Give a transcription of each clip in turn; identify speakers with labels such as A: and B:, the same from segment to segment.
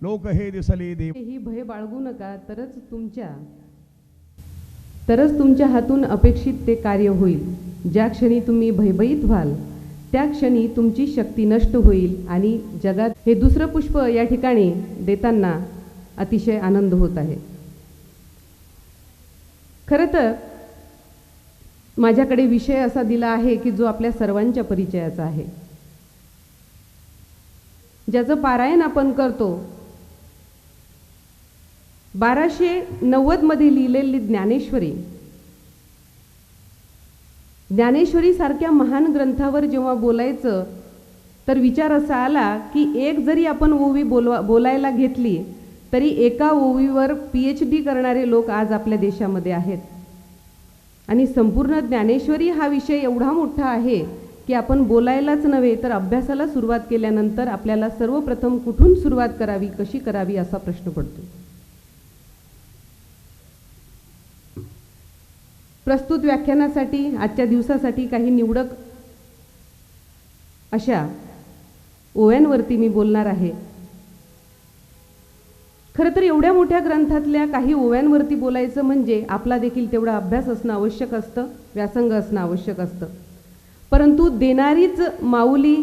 A: लोक हे दिसले देव.
B: ही भय बाळगू नका, तरच तुमच्या हातून अपेक्षित ते कार्य होईल. ज्या क्षणी तुम्ही भयभीत व्हाल त्या क्षणी तुमची शक्ती नष्ट होईल आणि जगात हे दुसरं पुष्प या ठिकाणी देताना अतिशय आनंद होत आहे. खरं तर माझ्याकडे विषय असा दिला आहे की जो आपल्या सर्वांच्या परिचयाचा आहे, ज्याचं पारायण आपण करतो. 1290 मध्ये लिहिलेली ज्ञानेश्वरी सारख्या महान ग्रंथावर जेव्हा बोलायचं तर विचार असा आला की एक जरी आपण ओवी बोलायला घेतली तरी एका ओवीवर PhD करणारे लोक आज आपल्या देशामध्ये आहेत. आणि संपूर्ण ज्ञानेश्वरी हा विषय एवढा मोठा आहे की आपण बोलायलाच नव्हे तर अभ्यासाला सुरुवात केल्यानंतर आपल्याला सर्वप्रथम कुठून सुरुवात करावी, कशी करावी असा प्रश्न पडतो. प्रस्तुत व्याख्यानासाठी आजच्या दिवसासाठी काही निवडक अशा ओव्यांवरती मी बोलणार आहे. खरं तर एवढ्या मोठ्या ग्रंथातल्या काही ओव्यांवरती बोलायचं म्हणजे आपला देखील तेवढा अभ्यास असणं आवश्यक असतं, व्यासंग असणं आवश्यक असतं. परंतु देणारीच माऊली,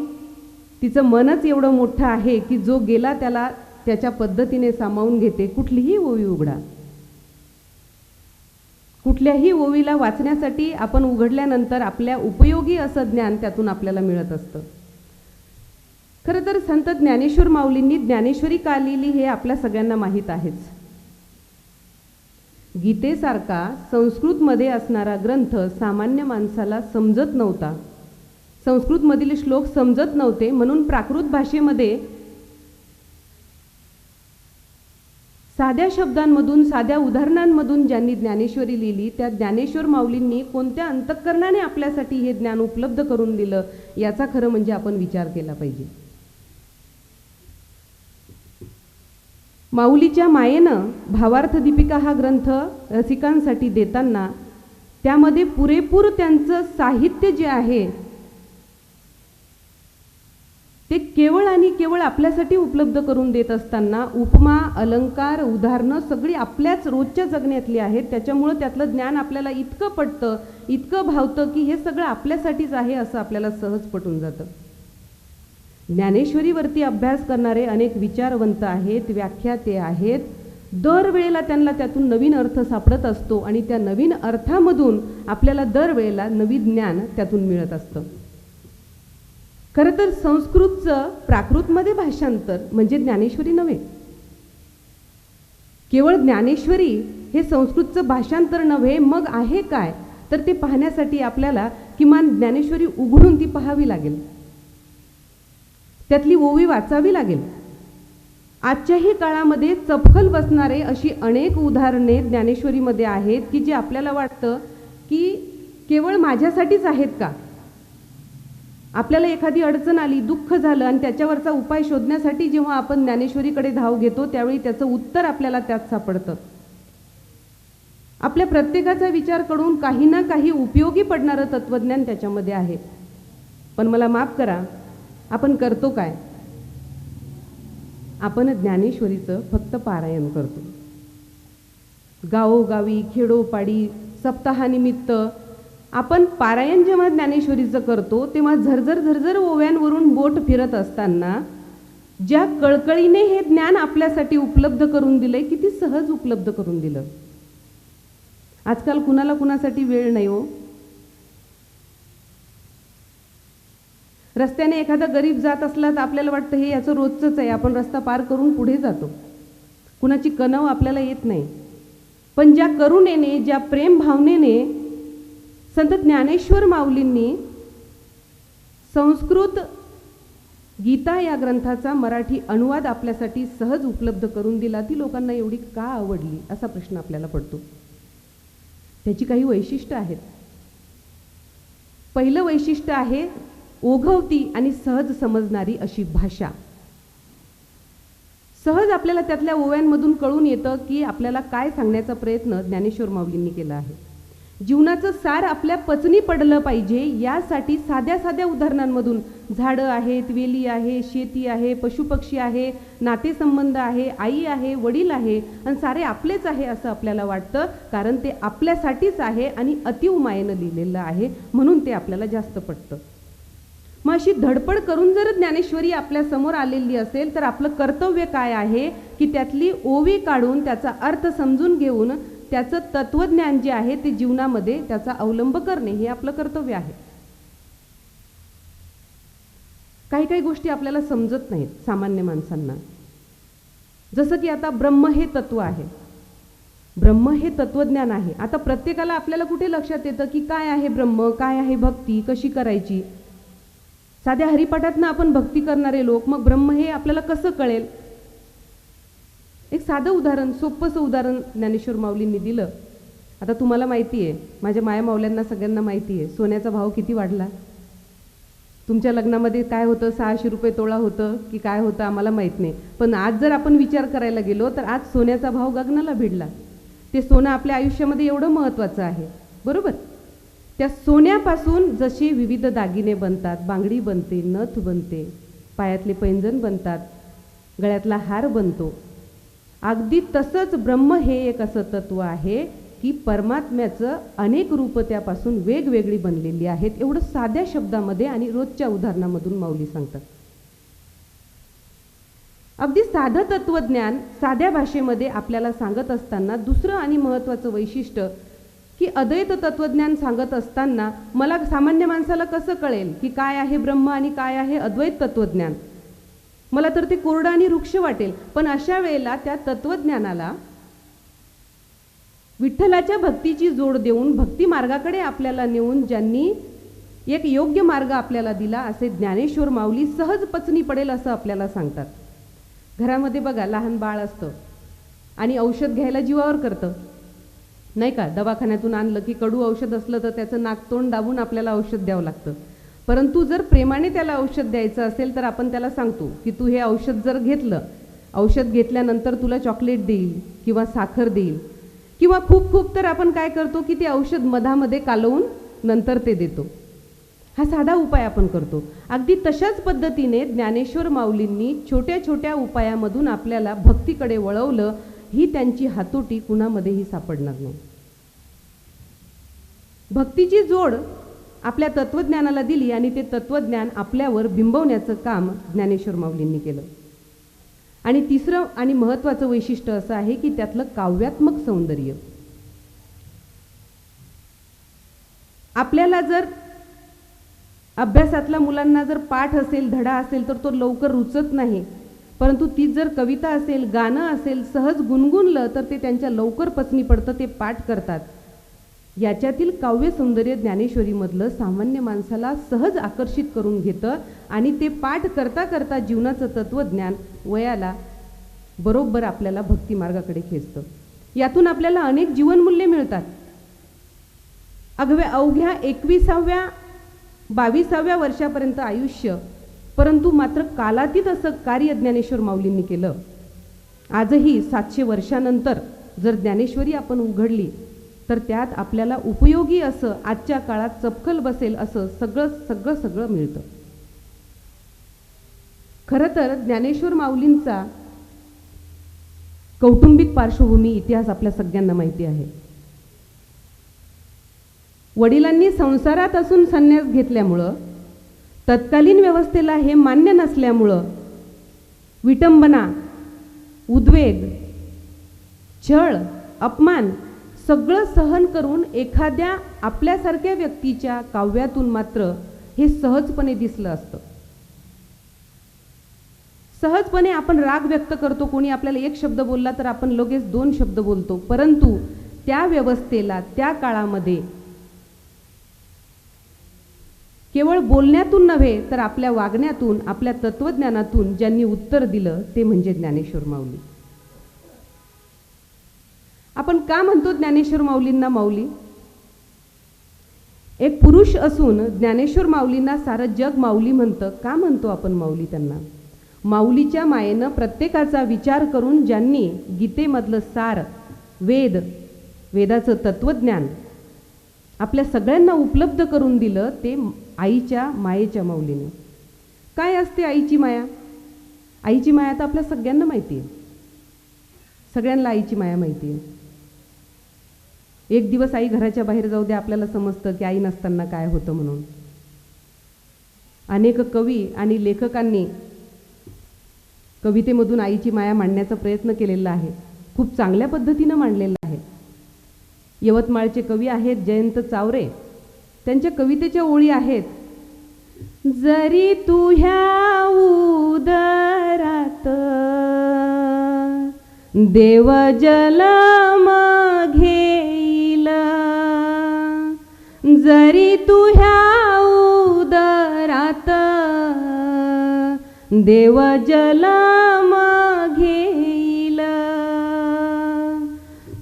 B: तिचं मनच एवढं मोठं आहे की जो गेला त्याला त्याच्या पद्धतीने सामावून घेते. कुठलीही ओवी उघडा, कुठल्याही ओवीला वाचण्यासाठी आपण उघडल्यानंतर आपल्या उपयोगी असं ज्ञान त्यातून आपल्याला मिळत असतं. खरं तर संत ज्ञानेश्वर माऊलींनी ज्ञानेश्वरी का लिहिली हे आपल्या सगळ्यांना माहीत आहेच. गीतेसारखा संस्कृतमध्ये असणारा ग्रंथ सामान्य माणसाला समजत नव्हता. संस्कृतमधील श्लोक समजत नव्हते, म्हणून प्राकृत भाषेमध्ये साध्या शब्दांमधून, साध्या उदाहरणांमधून ज्यांनी ज्ञानेश्वरी लिहिली त्या ज्ञानेश्वर माऊलींनी कोणत्या अंतःकरणाने आपल्यासाठी हे ज्ञान उपलब्ध करून दिलं याचा खरं म्हणजे आपण विचार केला पाहिजे. माऊलीच्या मायेनं भावार्थ दीपिका हा ग्रंथ रसिकांसाठी देताना त्यामध्ये पुरेपूर त्यांचं साहित्य जे आहे ते केवळ आणि केवळ आपल्यासाठी उपलब्ध करून देत असताना उपमा, अलंकार, उदाहरणं सगळी आपल्याच रोजच्या जगण्यातली आहेत. त्याच्यामुळं त्यातलं ज्ञान आपल्याला इतकं पटतं, इतकं भावतं की हे सगळं आपल्यासाठीच आहे असं आपल्याला सहज पटून जातं. ज्ञानेश्वरीवरती अभ्यास करणारे अनेक विचारवंत आहेत, व्याख्याते आहेत. दरवेळेला त्यांना त्यातून नवीन अर्थ सापडत असतो आणि त्या नवीन अर्थामधून आपल्याला दरवेळेला नवीन ज्ञान त्यातून मिळत असतं. खरं तर संस्कृतचं प्राकृतमध्ये भाषांतर म्हणजे ज्ञानेश्वरी नव्हे. केवळ ज्ञानेश्वरी हे संस्कृतचं भाषांतर नव्हे, मग आहे काय तर ते पाहण्यासाठी आपल्याला किमान ज्ञानेश्वरी उघडून ती पाहावी लागेल, त्यातली ओवी वाचावी लागेल. आजच्याही काळामध्ये चपखल बसणारे अशी अनेक उदाहरणे ज्ञानेश्वरीमध्ये आहेत की जे आपल्याला वाटतं की केवळ माझ्यासाठीच आहेत का. आपल्याला एखादी अडचण आली, दुःख झालं आणि त्याच्यावरचा उपाय शोधण्यासाठी जेव्हा आपण ज्ञानेश्वरीकडे धाव घेतो त्यावेळी त्याचं उत्तर आपल्याला त्यात सापडतं. आपल्या प्रत्येकाचा विचार करून काही ना काही उपयोगी पडणारं तत्वज्ञान त्याच्यामध्ये आहे. पण मला माफ करा, आपण करतो काय? आपण ज्ञानेश्वरीचं फक्त पारायण करतो. गावोगावी, खेडोपाडी, सप्ताहानिमित्त आपण पारायण जेव्हा ज्ञानेश्वरीचं करतो तेव्हा झरझर झरझर ओव्यांवरून बोट फिरत असताना ज्या कळकळीने हे ज्ञान आपल्यासाठी उपलब्ध करून दिलंय, किती सहज उपलब्ध करून दिलं. आजकाल कुणाला कुणासाठी वेळ नाही हो. रस्त्याने एखादा गरीब जात असला तर आपल्याला वाटतं हे याचं रोजचंच आहे, आपण रस्ता पार करून पुढे जातो. कुणाची कणव आपल्याला येत नाही. पण ज्या करुणेने, ज्या प्रेम भावनेने संत ज्ञानेश्वर माऊलींनी संस्कृत गीता या ग्रंथाचा मराठी अनुवाद आपल्यासाठी सहज उपलब्ध करून दिला, ती लोकांना एवढी का आवडली असा प्रश्न आपल्याला पडतो. त्याची काही वैशिष्ट्य आहेत. पहिलं वैशिष्ट्य आहे ओघवती आणि सहज समजणारी अशी भाषा. सहज आपल्याला त्यातल्या ओव्यांमधून कळून येतं की आपल्याला काय सांगण्याचा प्रयत्न ज्ञानेश्वर माऊलींनी केला आहे. जीवनाचं सार आपल्या पचनी पडलं पाहिजे यासाठी साध्या साध्या उदाहरणांमधून, झाडं आहेत, वेली आहे, शेती आहे, पशुपक्षी आहे, नातेसंबंध आहे, आई आहे, वडील आहे आणि सारे आपलेच आहे असं आपल्याला वाटतं, कारण ते आपल्यासाठीच आहे आणि अतीव मायेनं लिहिलेलं आहे, म्हणून ते आपल्याला जास्त पटतं. मग अशी धडपड करून जर ज्ञानेश्वरी आपल्या समोर आलेली असेल तर आपलं कर्तव्य काय आहे की त्यातली ओवी काढून त्याचा अर्थ समजून घेऊन त्याचं तत्वज्ञान जे आहे ते जीवनामध्ये त्याचा अवलंब करणे हे आपलं कर्तव्य आहे. काही काही गोष्टी आपल्याला समजत नाहीत सामान्य माणसांना. जसं की आता ब्रह्म हे तत्व आहे, ब्रह्म हे तत्वज्ञान आहे. आता प्रत्येकाला आपल्याला कुठे लक्षात येतं की काय आहे ब्रह्म, काय आहे भक्ती, कशी करायची. साध्या हरिपाठातनं आपण भक्ती करणारे लोक, मग ब्रह्म हे आपल्याला कसं कळेल. एक साधं उदाहरण, सोपंसं उदाहरण ज्ञानेश्वर माऊलींनी दिलं. आता तुम्हाला माहिती आहे, माझ्या माया माऊल्यांना सगळ्यांना माहिती आहे सोन्याचा भाव किती वाढला. तुमच्या लग्नामध्ये काय होतं, 600 रुपये तोळा होतं की काय होतं आम्हाला माहीत नाही, पण आज जर आपण विचार करायला गेलो तर आज सोन्याचा भाव गगनाला भिडला. ते सोनं आपल्या आयुष्यामध्ये एवढं महत्त्वाचं आहे, बरोबर. त्या सोन्यापासून जसे विविध दागिने बनतात, बांगडी बनते, नथ बनते, पायातले पैंजण बनतात, गळ्यातला हार बनतो, अगदी तसंच ब्रह्म हे एक असं तत्व आहे की परमात्म्याचं अनेक रूप त्यापासून वेगवेगळी बनलेली आहेत. एवढं साध्या शब्दामध्ये आणि रोजच्या उदाहरणामधून माऊली सांगतात. अगदी साधं तत्वज्ञान साध्या भाषेमध्ये आपल्याला सांगत असताना दुसरं आणि महत्त्वाचं वैशिष्ट्य की अद्वैत तत्वज्ञान सांगत असताना मला सामान्य माणसाला कसं कळेल की काय आहे ब्रह्म आणि काय आहे अद्वैत तत्वज्ञान. मला तर ते कोरडं आणि वृक्ष वाटेल. पण अशा वेळेला त्या तत्वज्ञानाला विठ्ठलाच्या भक्तीची जोड देऊन भक्ती मार्गाकडे आपल्याला नेऊन ज्यांनी एक योग्य मार्ग आपल्याला दिला असे ज्ञानेश्वर माऊली सहज पचनी पडेल असं आपल्याला सांगतात. घरामध्ये बघा लहान बाळ असतं आणि औषध घ्यायला जीवावर करतं, नाही का. दवाखान्यातून आणलं की कडू औषध असलं तर त्याचं नाकतोंड दाबून आपल्याला औषध द्यावं लागतं. परंतु जर प्रेमाने त्याला औषध द्यायचं असेल तर आपण त्याला सांगतो की तू हे औषध जर घेतलं, औषध घेतल्यानंतर तुला चॉकलेट देईल किंवा साखर देईल, किंवा खूप खूप तर आपण काय करतो की ते औषध मधामध्ये कालवून नंतर ते देतो. हा साधा उपाय आपण करतो. अगदी तशाच पद्धतीने ज्ञानेश्वर माऊलींनी छोट्या छोट्या उपायामधून आपल्याला भक्तीकडे वळवलं. ही त्यांची हातोटी कुणामध्येही सापडणार नाही. भक्तीची जोड आपल्या तत्वज्ञानाला दिली आणि ते तत्वज्ञान आपल्यावर बिंबवण्याचं काम ज्ञानेश्वर माऊलींनी केलं. आणि तिसरं आणि महत्त्वाचं वैशिष्ट्य असं आहे की त्यातलं काव्यात्मक सौंदर्य. आपल्याला जर अभ्यासातल्या मुलांना जर पाठ असेल, धडा असेल तर तो लवकर रुचत नाही, परंतु ती जर कविता असेल, गाणं असेल, सहज गुणगुणलं तर ते त्यांच्या लवकर पचनी पडतं, ते पाठ करतात. याच्यातील काव्य सौंदर्य ज्ञानेश्वरीमधलं सामान्य माणसाला सहज आकर्षित करून घेतं आणि ते पाठ करता करता जीवनाचं तत्वज्ञान वयाला बरोबर आपल्याला भक्ती मार्गाकडे खेचतं. यातून आपल्याला अनेक जीवनमूल्ये मिळतात. अवघ्या 21व्या-22व्या वर्षापर्यंत आयुष्य, परंतु मात्र कालातीत असं कार्य ज्ञानेश्वर माऊलींनी केलं. आजही 700 वर्षानंतर जर ज्ञानेश्वरी आपण उघडली तर त्यात आपल्याला उपयोगी असं आजच्या काळात चपखल बसेल असं सगळं मिळतं. खरं तर ज्ञानेश्वर माऊलींचा कौटुंबिक पार्श्वभूमी इतिहास आपल्या सगळ्यांना माहिती आहे. वडिलांनी संसारात असून संन्यास घेतल्यामुळं, तत्कालीन व्यवस्थेला हे मान्य नसल्यामुळं विटंबना, उद्वेग, छळ, अपमान सगळं सहन करून एखाद्या आपल्यासारख्या व्यक्तीच्या काव्यातून मात्र हे सहजपणे दिसलं असतं. सहजपणे आपण राग व्यक्त करतो, कोणी आपल्याला एक शब्द बोलला तर आपण लगेच 2 शब्द बोलतो, परंतु त्या व्यवस्थेला त्या काळामध्ये केवळ बोलण्यातून नव्हे तर आपल्या वागण्यातून, आपल्या तत्वज्ञानातून ज्यांनी उत्तर दिलं ते म्हणजे ज्ञानेश्वर माऊली. आपण का म्हणतो ज्ञानेश्वर माऊलींना माऊली? एक पुरुष असून ज्ञानेश्वर माऊलींना सारं जग माऊली म्हणतं. का म्हणतो आपण माऊली त्यांना? माऊलीच्या मायेनं प्रत्येकाचा विचार करून ज्यांनी गीतेमधलं सार, वेदाचं तत्वज्ञान आपल्या सगळ्यांना उपलब्ध करून दिलं ते आईच्या मायेच्या माऊलीने. काय असते आईची माया? आईची माया तर आपल्या सगळ्यांना माहिती आहे, सगळ्यांना आईची माया माहिती आहे. एक दिवस आई घराच्या बाहेर जाऊ दे, आपल्याला समजतं की आई नसताना काय होतं म्हणून. अनेक कवी आणि लेखकांनी कवितेमधून आईची माया मांडण्याचा प्रयत्न केलेला आहे, खूप चांगल्या पद्धतीनं मांडलेला आहे. यवतमाळचे कवी आहेत जयंत चावरे, त्यांच्या कवितेच्या ओळी आहेत. जरी तुह्या उदरात देव जन्म घेईल, जरी तुह्या उदरात देव जन्म घेईल,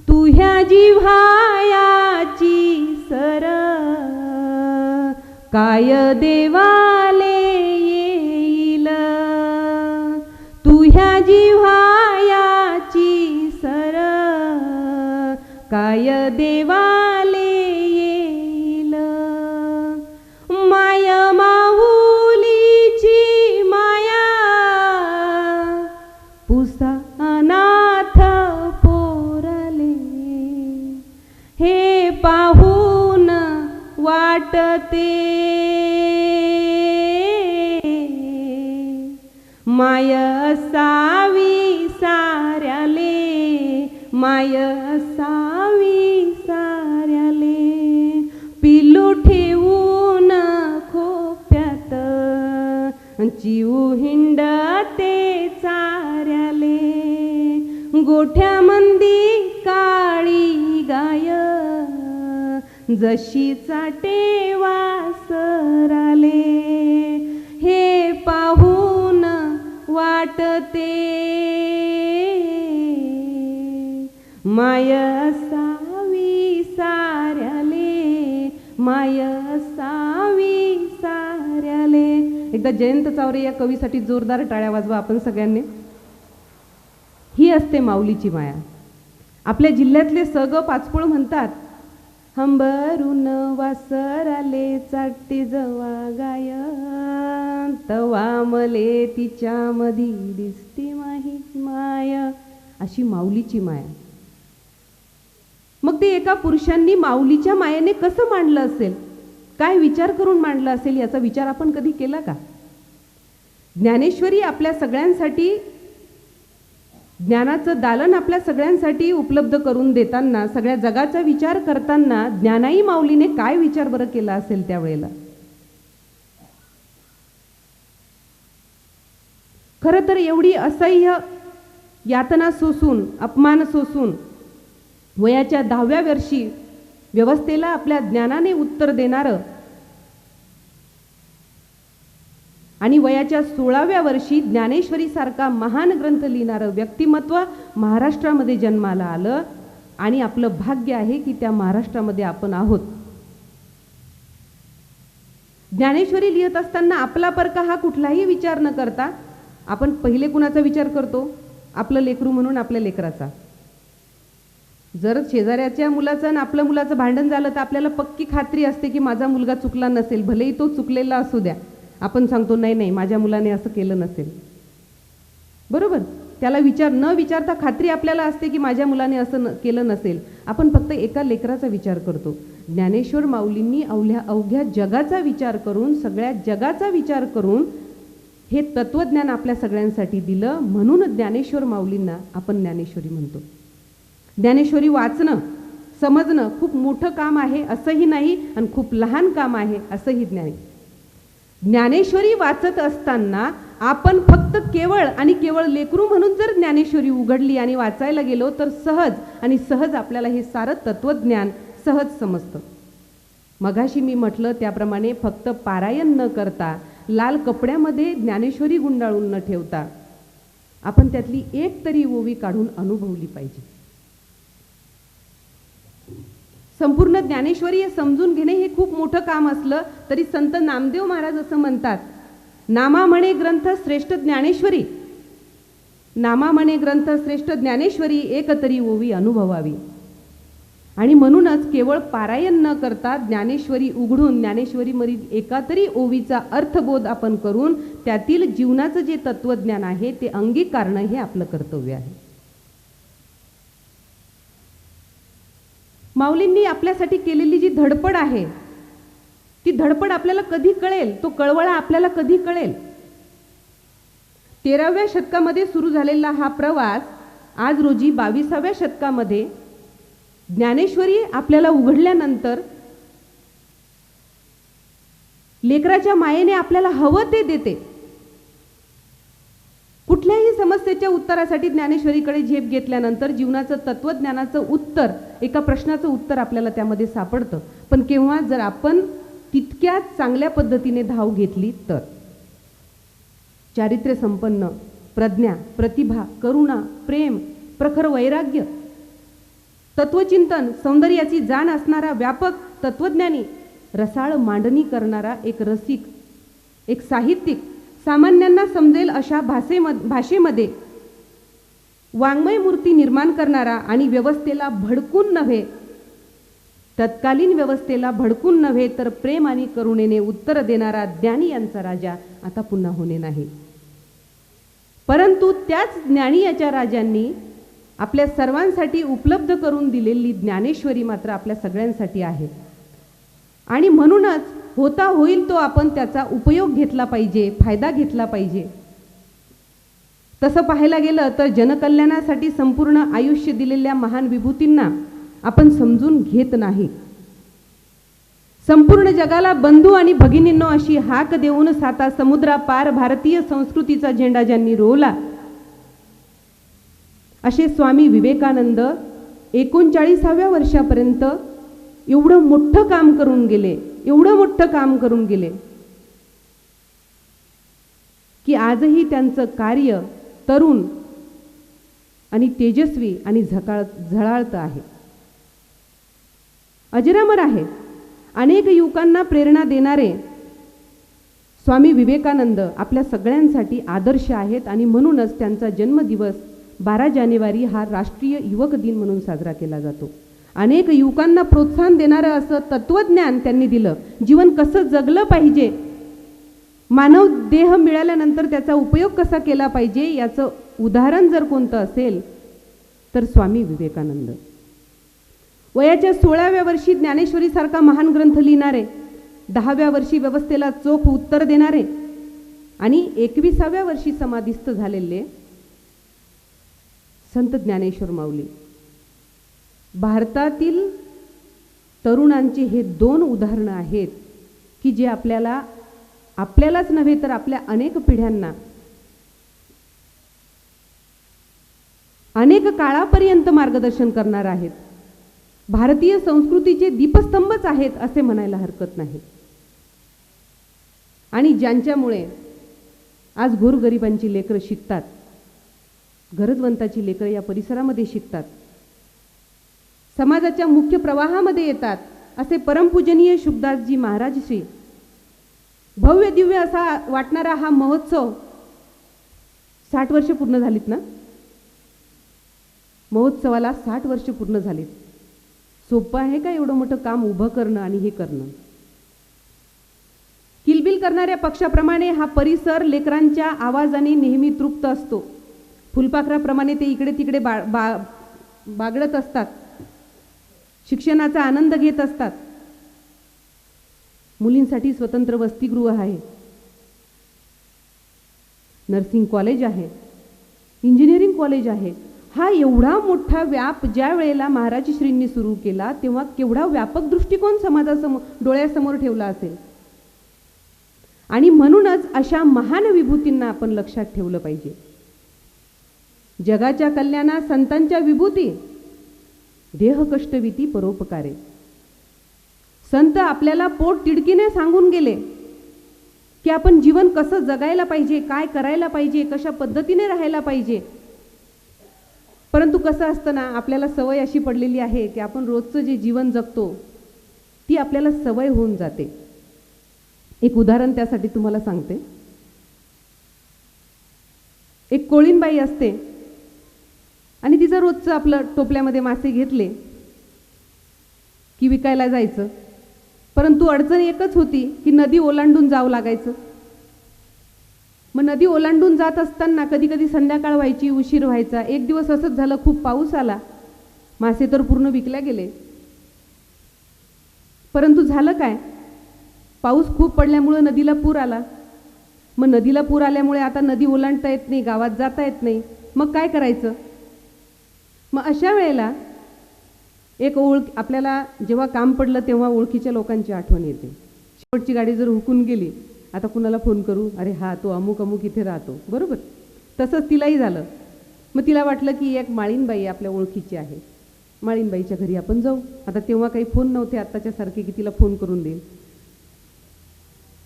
B: तुह्या जिव्हायाची सर काय देवाले येईल, तुह्या जिव्हायाची सर काय देवाले येईल. माय माऊलीची माया पुसा अनाथ पोराले, हे पाहून वाटते माय असावी साऱ्याले, माय असावी साऱ्याले. पिलू ठेवून खोप्यात चिऊ हिंडते चाऱ्याले, गोठ्यामंदी काळी गाय जशी चाटे वासराले, हे पाहून वाटते माय असावी साऱ्याले, माय असावी साऱ्याले. एकदा जयंत चावरे या कवीसाठी जोरदार टाळ्या वाजवा आपण सगळ्यांनी. ही असते माऊलीची माया. आपल्या जिल्ह्यातले सग पाचपोळ म्हणतात, हंबरून वासराले चाटी जवा गाय, तवा मले तिच्या मधी दिसती माही माय. अशी माऊलीची माया. मग ते एका पुरुषांनी माऊलीच्या मायेने कसं मांडलं असेल, काय विचार करून मांडलं असेल, याचा विचार आपण कधी केला का? ज्ञानेश्वरी आपल्या सगळ्यांसाठी, ज्ञानाचं दालन आपल्या सगळ्यांसाठी उपलब्ध करून देताना, सगळ्या जगाचा विचार करताना ज्ञानाई माऊलीने काय विचार बरं केला असेल त्यावेळेला? खरं तर एवढी असह्य यातना सोसून, अपमान सोसून, वयाच्या 10व्या वर्षी व्यवस्थेला आपल्या ज्ञानाने उत्तर देणारं आणि वयाच्या 16व्या वर्षी ज्ञानेश्वरी सारखा महान ग्रंथ लिहिणारं व्यक्तिमत्व महाराष्ट्रामध्ये जन्माला आलं. आणि आपलं भाग्य आहे की त्या महाराष्ट्रामध्ये आपण आहोत. ज्ञानेश्वरी लिहित असताना आपला परका हा कुठलाही विचार न करता आपण पहिले कुणाचा विचार करतो? आपलं लेकरू म्हणून आपल्या लेकराचा. जर शेजाऱ्याच्या मुलाचं आणि आपल्या मुलाचं भांडण झालं तर आपल्याला पक्की खात्री असते की माझा मुलगा चुकला नसेल, भलेही तो चुकलेला असू द्या. आपण सांगतो नाही नाही माझ्या मुलाने असं केलं नसेल, बरोबर. त्याला न विचारता खात्री आपल्याला असते की माझ्या मुलाने असं केलं नसेल. आपण फक्त एका लेकराचा विचार करतो. ज्ञानेश्वर माऊलींनी अवघ्या जगाचा विचार करून, सगळ्या जगाचा विचार करून हे तत्वज्ञान आपल्या सगळ्यांसाठी दिलं. म्हणून ज्ञानेश्वर माऊलींना आपण ज्ञानेश्वरी म्हणतो. ज्ञानेश्वरी वाचणं, समजणं खूप मोठं काम आहे असंही नाही, आणि खूप लहान काम आहे असंही नाही. ज्ञानेश्वरी वाचत असताना आपण फक्त केवळ आणि केवळ लेकरू म्हणून जर ज्ञानेश्वरी उघडली आणि वाचायला गेलो तर सहज आपल्याला हे सारं तत्वज्ञान सहज समजतं. मगाशी मी म्हटलं त्याप्रमाणे फक्त पारायण न करता, लाल कपड्यामध्ये ज्ञानेश्वरी गुंडाळून न ठेवता आपण त्यातली एक तरी ओवी काढून अनुभवली पाहिजे. संपूर्ण ज्ञानेश्वरी हे समजून घेणे हे खूप मोठं काम असलं तरी संत नामदेव महाराज असं म्हणतात, नामा म्हणे ग्रंथ श्रेष्ठ ज्ञानेश्वरी, नामा म्हणे ग्रंथ श्रेष्ठ ज्ञानेश्वरी, एक तरी ओवी अनुभवावी. आणि म्हणूनच केवळ पारायण न करता ज्ञानेश्वरी उघडून ज्ञानेश्वरीमधील एका तरी ओवीचा अर्थबोध आपण करून त्यातील जीवनाचं जे तत्वज्ञान आहे ते अंगीकारणं हे आपलं कर्तव्य आहे. माऊलींनी आपल्यासाठी केलेली जी धडपड आहे ती धडपड आपल्याला कधी कळेल, तो कळवळा आपल्याला कधी कळेल. 13व्या शतकामध्ये सुरू झालेला हा प्रवास आज रोजी 22व्या शतकामध्ये ज्ञानेश्वरी आपल्याला उघडल्यानंतर लेकराच्या मायेने आपल्याला हवं ते देते. कुठल्याही समस्येच्या उत्तरासाठी ज्ञानेश्वरीकडे झेप घेतल्यानंतर जीवनाचं तत्वज्ञानाचं उत्तर, एका प्रश्नाचं उत्तर आपल्याला त्यामध्ये सापडतं. पण केव्हा जर आपण तितक्याच चांगल्या पद्धतीने धाव घेतली तर. चारित्र्य संपन्न, प्रज्ञा, प्रतिभा, करुणा, प्रेम, प्रखर वैराग्य, तत्वचिंतन, सौंदर्याची जाण असणारा व्यापक तत्वज्ञानी, रसाळ मांडणी करणारा एक रसिक, एक साहित्यिक, सामान्यांना समजेल अशा भाषेमध्ये वाङ्मय मूर्ती निर्माण करणारा आणि व्यवस्थेला भडकून नव्हे, तत्कालीन व्यवस्थेला भडकून नव्हे तर प्रेम आणि करुणेने उत्तर देणारा ज्ञानी यांचा राजा आता पुन्हा होणे नाही. परंतु त्याच ज्ञानी याच्या राजांनी आपल्या सर्वांसाठी उपलब्ध करून दिलेली ज्ञानेश्वरी मात्र आपल्या सगळ्यांसाठी आहे. आणि म्हणूनच होता होईल तो आपण त्याचा उपयोग घेतला पाहिजे, फायदा घेतला पाहिजे. तसं पाहायला गेलं तर जनकल्याणासाठी संपूर्ण आयुष्य दिलेल्या महान विभूतींना आपण समजून घेत नाही. संपूर्ण जगाला बंधू आणि भगिनींनो अशी हाक देऊन 7 समुद्रापार भारतीय संस्कृतीचा झेंडा ज्यांनी रोवला असे स्वामी विवेकानंद 39व्या वर्षापर्यंत एवढं मोठं काम करून गेले, एवढं मोठं काम करून गेले की आजही त्यांचं कार्य तरुण आणि तेजस्वी आणि झळाळतं आहे, अजरामर आहे. अनेक युवकांना प्रेरणा देणारे स्वामी विवेकानंद आपल्या सगळ्यांसाठी आदर्श आहेत. आणि म्हणूनच त्यांचा जन्मदिवस 12 जानेवारी हा राष्ट्रीय युवक दिन म्हणून साजरा केला जातो. अनेक युवकांना प्रोत्साहन देणारं असं तत्वज्ञान त्यांनी दिलं. जीवन कसं जगलं पाहिजे, मानव देह मिळाल्यानंतर त्याचा उपयोग कसा केला पाहिजे याचं उदाहरण जर कोणतं असेल तर स्वामी विवेकानंद. वयाच्या 16व्या वर्षी ज्ञानेश्वरीसारखा महान ग्रंथ लिहिणारे, 10व्या वर्षी व्यवस्थेला चोख उत्तर देणारे आणि 21व्या वर्षी समाधिस्थ झालेले संत ज्ञानेश्वर माऊली भारतातील तरुणांचे हे 2 उदाहरणं आहेत की जे आपल्यालाच नव्हे तर आपल्या अनेक पिढ्यांना अनेक काळापर्यंत मार्गदर्शन करणार आहेत. भारतीय संस्कृतीचे दीपस्तंभच आहेत असे म्हणायला हरकत नाही. आणि ज्यांच्यामुळे आज गोरगरिबांची लेकरं शिकतात, गरजवंताची लेकरं या परिसरामध्ये शिकतात, समाजाच्या मुख्य प्रवाहामध्ये येतात, असे परमपूजनीय शुभदासजी महाराज श्री भव्य दिव्य असा वाटणारा हा महोत्सव 60 वर्ष पूर्ण झालीत ना. महोत्सवाला 60 वर्ष पूर्ण झालीत. सोपं आहे का एवढं मोठं काम उभं करणं आणि हे करणं. किलबिल करणाऱ्या पक्षाप्रमाणे हा परिसर लेकरांच्या आवाजाने नेहमी तृप्त असतो. फुलपाखराप्रमाणे ते इकडे तिकडे बागडत असतात, शिक्षणाचा आनंद घेत असतात. मुलींसाठी स्वतंत्र वसतिगृह आहे, नर्सिंग कॉलेज आहे, इंजिनिअरिंग कॉलेज आहे. हा एवढा मोठा व्याप ज्या वेळेला महाराज श्रींनी सुरू केला तेव्हा केवढा व्यापक दृष्टिकोन समाजासमोर डोळ्यासमोर ठेवला असेल. आणि म्हणूनच अशा महान विभूतींना आपण लक्षात ठेवलं पाहिजे. जगाच्या कल्याणा संतांच्या विभूती, देह कष्टविती परोपकारे. संत आपल्याला पोट तिडकीने सांगून गेले की आपण जीवन कसं जगायला पाहिजे, काय करायला पाहिजे, कशा पद्धतीने राहायला पाहिजे. परंतु कसं असतं ना, आपल्याला सवय अशी पडलेली आहे की आपण रोजचं जे जीवन जगतो ती आपल्याला सवय होऊन जाते. एक उदाहरण त्यासाठी तुम्हाला सांगते. एक कोळीणबाई असते आणि तिचं रोजचं आपलं टोपल्यामध्ये मासे घेतले की विकायला जायचं. परंतु अडचण एकच होती की नदी ओलांडून जावं लागायचं. मग नदी ओलांडून जात असताना कधी कधी संध्याकाळ व्हायची, उशीर व्हायचा. एक दिवस असंच झालं, खूप पाऊस आला, मासे तर पूर्ण विकल्या गेले. परंतु झालं काय, पाऊस खूप पडल्यामुळे नदीला पूर आला. मग नदीला पूर आल्यामुळे आता नदी ओलांडता येत नाही, गावात जाता येत नाही. मग काय करायचं? मग अशा वेळेला एक आपल्याला जेव्हा काम पडलं तेव्हा ओळखीच्या लोकांची आठवण येते. शेवटची गाडी जर हुकून गेली, आता कुणाला फोन करू? अरे हा, तो अमुक अमुक इथे राहतो, बरोबर. तसंच तिलाही झालं. मग तिला वाटलं की एक माळीनबाई आपल्या ओळखीची आहे, माळीनबाईच्या घरी आपण जाऊ. आता तेव्हा काही फोन नव्हते आत्ताच्या सारखे की तिला फोन करून देईल.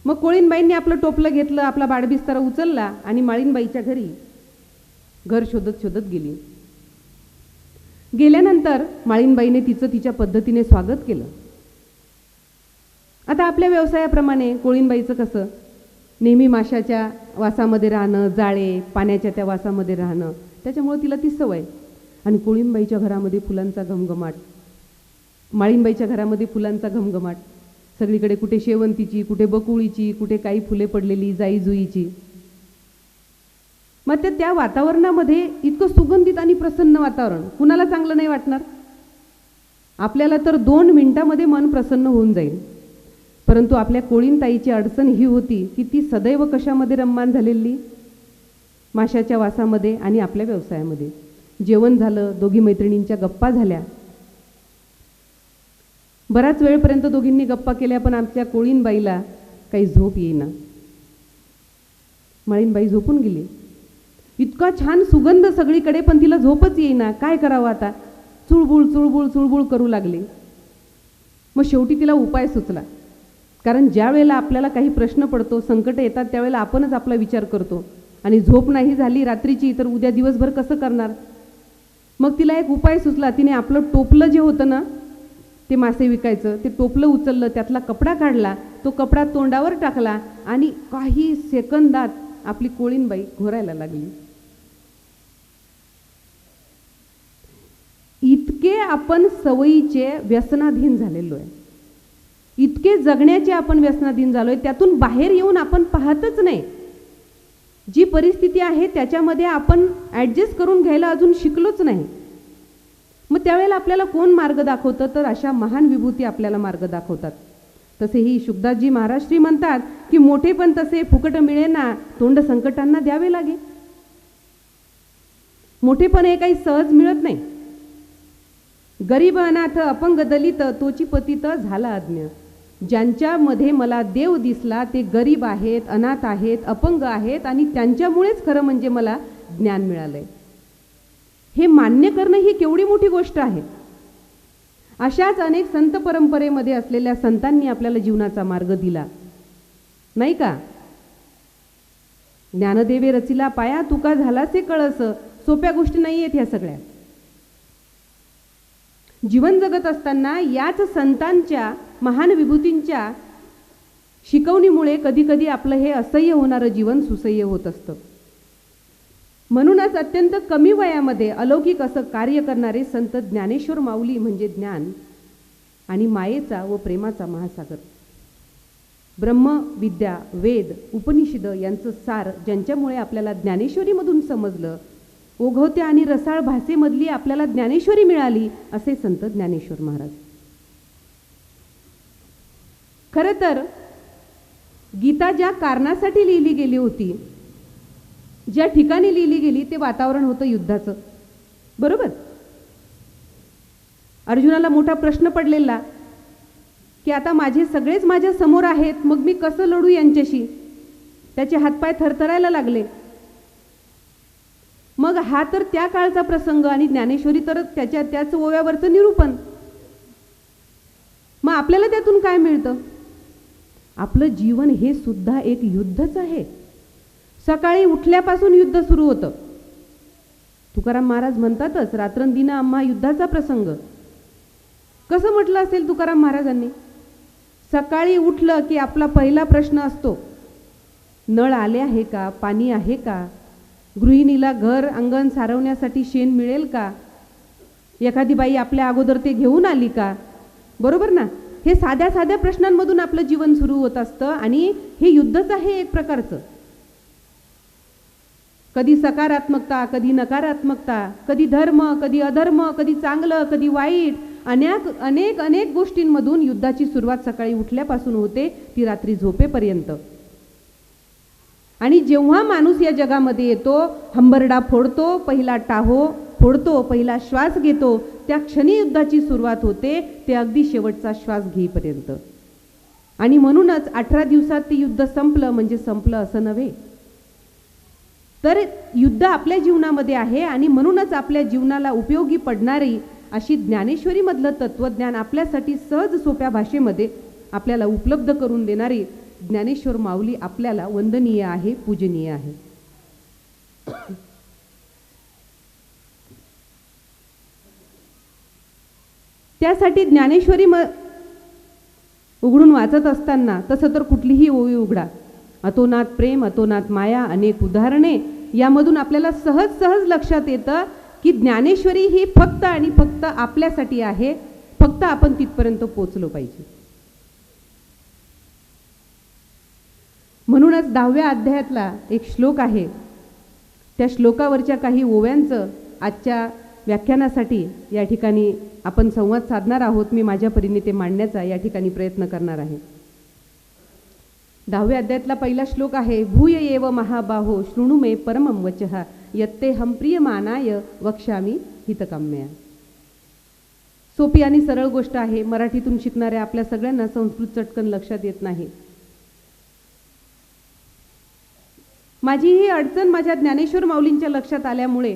B: मग कोळीनबाईंनी आपलं टोपलं घेतलं, आपला बाडबिस्तारा उचलला आणि माळीनबाईच्या घरी घर शोधत शोधत गेली. गेल्यानंतर माळीनबाईने तिचं तिच्या पद्धतीने स्वागत केलं. आता आपल्या व्यवसायाप्रमाणे कोळीनबाईचं कसं, नेहमी माशाच्या वासामध्ये राहणं, जाळे पाण्याच्या त्या वासामध्ये राहणं, त्याच्यामुळे तिला ती सवय. आणि कोळीनबाईच्या घरामध्ये फुलांचा घमघमाट, माळीनबाईच्या घरामध्ये फुलांचा घमघमाट, सगळीकडे कुठे शेवंतीची, कुठे बकुळीची, कुठे काही फुले पडलेली, जाई जुईची. मग त्या वातावरणामध्ये इतकं सुगंधित आणि प्रसन्न वातावरण कुणाला चांगलं नाही वाटणार? आपल्याला तर 2 मिनिटामध्ये मन प्रसन्न होऊन जाईल. परंतु आपल्या कोळीनताईची अडचण ही होती की ती सदैव कशामध्ये रममाण झालेली? माशाच्या वासामध्ये आणि आपल्या व्यवसायामध्ये. जेवण झालं, दोघी मैत्रिणींच्या गप्पा झाल्या. बराच वेळपर्यंत दोघींनी गप्पा केल्या, पण आमच्या कोळीनबाईला काही झोप येईना. माळीनबाई झोपून गेली. इतका छान सुगंध सगळीकडे, पण तिला झोपच येईना. काय करावं आता? चुळबुळ चुळबुळ चुळबुळ करू लागली. मग शेवटी तिला उपाय सुचला. कारण ज्या वेळेला आपल्याला काही प्रश्न पडतो, संकट येतात, त्यावेळेला आपणच आपला विचार करतो. आणि झोप नाही झाली रात्रीची तर उद्या दिवसभर कसं करणार? मग तिला एक उपाय सुचला. तिने आपलं टोपलं जे होतं ना, ते मासे विकायचं, ते टोपलं उचललं, त्यातला कपडा काढला, तो कपडा तोंडावर टाकला आणि काही सेकंदात आपली कोळीनबाई घोरायला लागली. इतके आपण सवयीचे व्यसनाधीन झालेलो आहे, इतके जगण्याचे आपण व्यसनाधीन झालोय, त्यातून बाहेर येऊन आपण पाहतच नाही. जी परिस्थिती आहे त्याच्यामध्ये आपण ॲडजस्ट करून घ्यायला अजून शिकलोच नाही. मग त्यावेळेला आपल्याला कोण मार्ग दाखवतं? तर अशा महान विभूती आपल्याला मार्ग दाखवतात. तसेही शुकदासजी महाराज श्री म्हणतात की मोठे पण तसे फुकट मिळेना, तोंड संकटांना द्यावे लागे. मोठेपण हे काही सहज मिळत नाही. गरीब अनाथ अपंग दलित तोची पतित झाला अज्ञ. ज्यांच्यामध्ये मला देव दिसला ते गरीब आहेत, अनाथ आहेत, अपंग आहेत आणि त्यांच्यामुळेच खरं म्हणजे मला ज्ञान मिळालंय. हे मान्य करणं ही केवढी मोठी गोष्ट आहे. अशाच अनेक संत परंपरेमध्ये असलेल्या संतांनी आपल्याला जीवनाचा मार्ग दिला नाही का? ज्ञानदेवे रचिला पाया तुका झालासे कळस. सोप्या गोष्टी नाही आहेत ह्या सगळ्या. जीवन जगत असताना याच संतांच्या, महान विभूतींच्या शिकवणीमुळे कधी कधी आपलं हे असह्य होणारं जीवन सुसह्य होत असतं. म्हणूनच अत्यंत कमी वयामध्ये अलौकिक असं कार्य करणारे संत ज्ञानेश्वर माऊली म्हणजे ज्ञान आणि मायेचा व प्रेमाचा महासागर. ब्रह्म विद्या, वेद, उपनिषद यांचं सार ज्यांच्यामुळे आपल्याला ज्ञानेश्वरीमधून समजलं, ओघवत्या आणि रसाळ भाषेमधली आपल्याला ज्ञानेश्वरी मिळाली, असे संत ज्ञानेश्वर महाराज. खरं तर गीता ज्या कारणासाठी लिहिली गेली होती, ज्या ठिकाणी लिहिली गेली, ते वातावरण होतं युद्धाचं, बरोबर. अर्जुनाला मोठा प्रश्न पडलेला की आता माझे सगळेच माझ्या समोर आहेत, मग मी कसं लढू यांच्याशी? त्याचे हातपाय थरथरायला लागले. मग हा तर त्या काळचा प्रसंग आणि ज्ञानेश्वरी तर त्याच ओव्यावरचं निरूपण. मग आपल्याला त्यातून काय मिळतं? आपलं जीवन हे सुद्धा एक युद्धच आहे. सकाळी उठल्यापासून युद्ध सुरू होतं. तुकाराम महाराज म्हणतातच, रात्रंदिन आम्हा युद्धाचा प्रसंग. कसं म्हटलं असेल तुकाराम महाराजांनी? सकाळी उठलं की आपला पहिला प्रश्न असतो, नळ आले आहे का? पाणी आहे का? गृहिणीला घर अंगण सारवण्यासाठी शेण मिळेल का? एखादी बाई आपल्या अगोदर ते घेऊन आली का? बरोबर ना? हे साध्या साध्या प्रश्नांमधून आपलं जीवन सुरू होत असतं आणि हे युद्धच आहे एक प्रकारचं. कधी सकारात्मकता, कधी नकारात्मकता, कधी धर्म, कधी अधर्म, कधी चांगलं, कधी वाईट, अनेक अनेक अनेक गोष्टींमधून युद्धाची सुरुवात सकाळी उठल्यापासून होते ती रात्री झोपेपर्यंत. आणि जेव्हा माणूस या जगामध्ये येतो, हंबरडा फोडतो, पहिला टाहो फोडतो, पहिला श्वास घेतो, त्या क्षणी युद्धाची सुरुवात होते ते अगदी शेवटचा श्वास घेईपर्यंत. आणि म्हणूनच 18 दिवसात ते युद्ध संपलं म्हणजे संपलं असं नव्हे. तर युद्ध आपल्या जीवनामध्ये आहे आणि म्हणूनच आपल्या जीवनाला उपयोगी पडणारी अशी ज्ञानेश्वरीमधलं तत्वज्ञान आपल्यासाठी सहज सोप्या भाषेमध्ये आपल्याला उपलब्ध करून देणारी ज्ञानेश्वर माऊली आपल्याला वंदनीय आहे, पूजनीय आहे. त्यासाठी ज्ञानेश्वरी उघडून वाचत असताना तसं तर कुठलीही ओवी उघडा, अतोनात प्रेम, अतोनात माया, अनेक उदाहरणे, यामधून आपल्याला सहज सहज लक्षात येतं की ज्ञानेश्वरी ही फक्त आणि फक्त आपल्यासाठी आहे, फक्त आपण तिथपर्यंत पोचलो पाहिजे. म्हणूनच 10व्या अध्यायातला एक श्लोक आहे, त्या श्लोकावरच्या काही ओव्यांचं आजच्या व्याख्यानासाठी या ठिकाणी आपण संवाद साधणार आहोत. मी माझ्या परीने ते मांडण्याचा या ठिकाणी प्रयत्न करणार आहे. 10व्या अध्यायातला पहिला श्लोक आहे, भूय एव महाबाहो शृणु मे परमं वचः यत्तेहं प्रियमानाय वक्ष्यामि हितकाम्या. सोपी आणि सरळ गोष्ट आहे. मराठीतून शिकणाऱ्या आपल्या सगळ्यांना संस्कृत चटकन लक्षात येत नाही. माझी ही अडचण माझ्या ज्ञानेश्वर माऊलींच्या लक्षात आल्यामुळे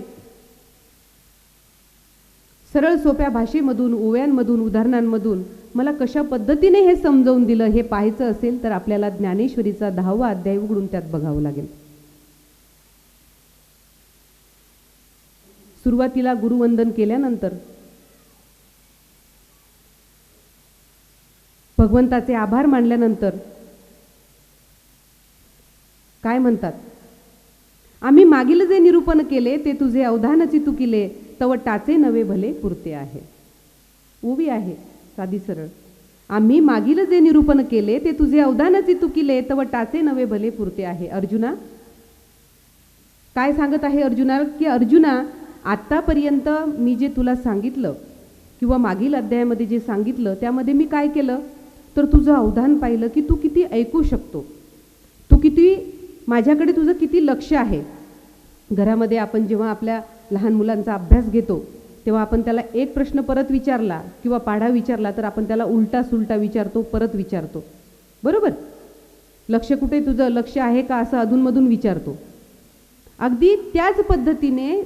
B: सरळ सोप्या भाषेमधून, ओव्यांमधून, उदाहरणांमधून मला कशा पद्धतीने हे समजावून दिलं हे पाहायचं असेल तर आपल्याला ज्ञानेश्वरीचा 10वा अध्याय उघडून त्यात बघावं लागेल. सुरुवातीला गुरुवंदन केल्यानंतर भगवंताचे आभार मानल्यानंतर काय म्हणतात, आम्ही मागील जे निरूपण केले ते तुझे अवधानची तुकिले, तव टाचे नवे भले पुरते आहे. ओवी आहे साधी सरळ. आम्ही मागील जे निरूपण केले ते तुझे अवधानची तुकिले, तव टाचे नवे भले पुरते आहे. अर्जुना काय सांगत आहे अर्जुना, की अर्जुना आत्तापर्यंत मी जे तुला सांगितलं किंवा मागील अध्यायामध्ये जे सांगितलं त्यामध्ये मी काय केलं तर तुझं अवधान पाहिलं की तू किती ऐकू शकतो, तू किती, माझ्याकडे तुझं किती लक्ष आहे. घरामध्ये आपण जेव्हा आपल्या लहान मुलांचा अभ्यास घेतो तेव्हा आपण त्याला एक प्रश्न परत विचारला किंवा पाढा विचारला तर आपण त्याला उलटा सुलटा विचारतो, परत विचारतो, बरोबर. लक्ष कुठे तुझं, लक्ष आहे का, असं अधूनमधून विचारतो. अगदी त्याच पद्धतीने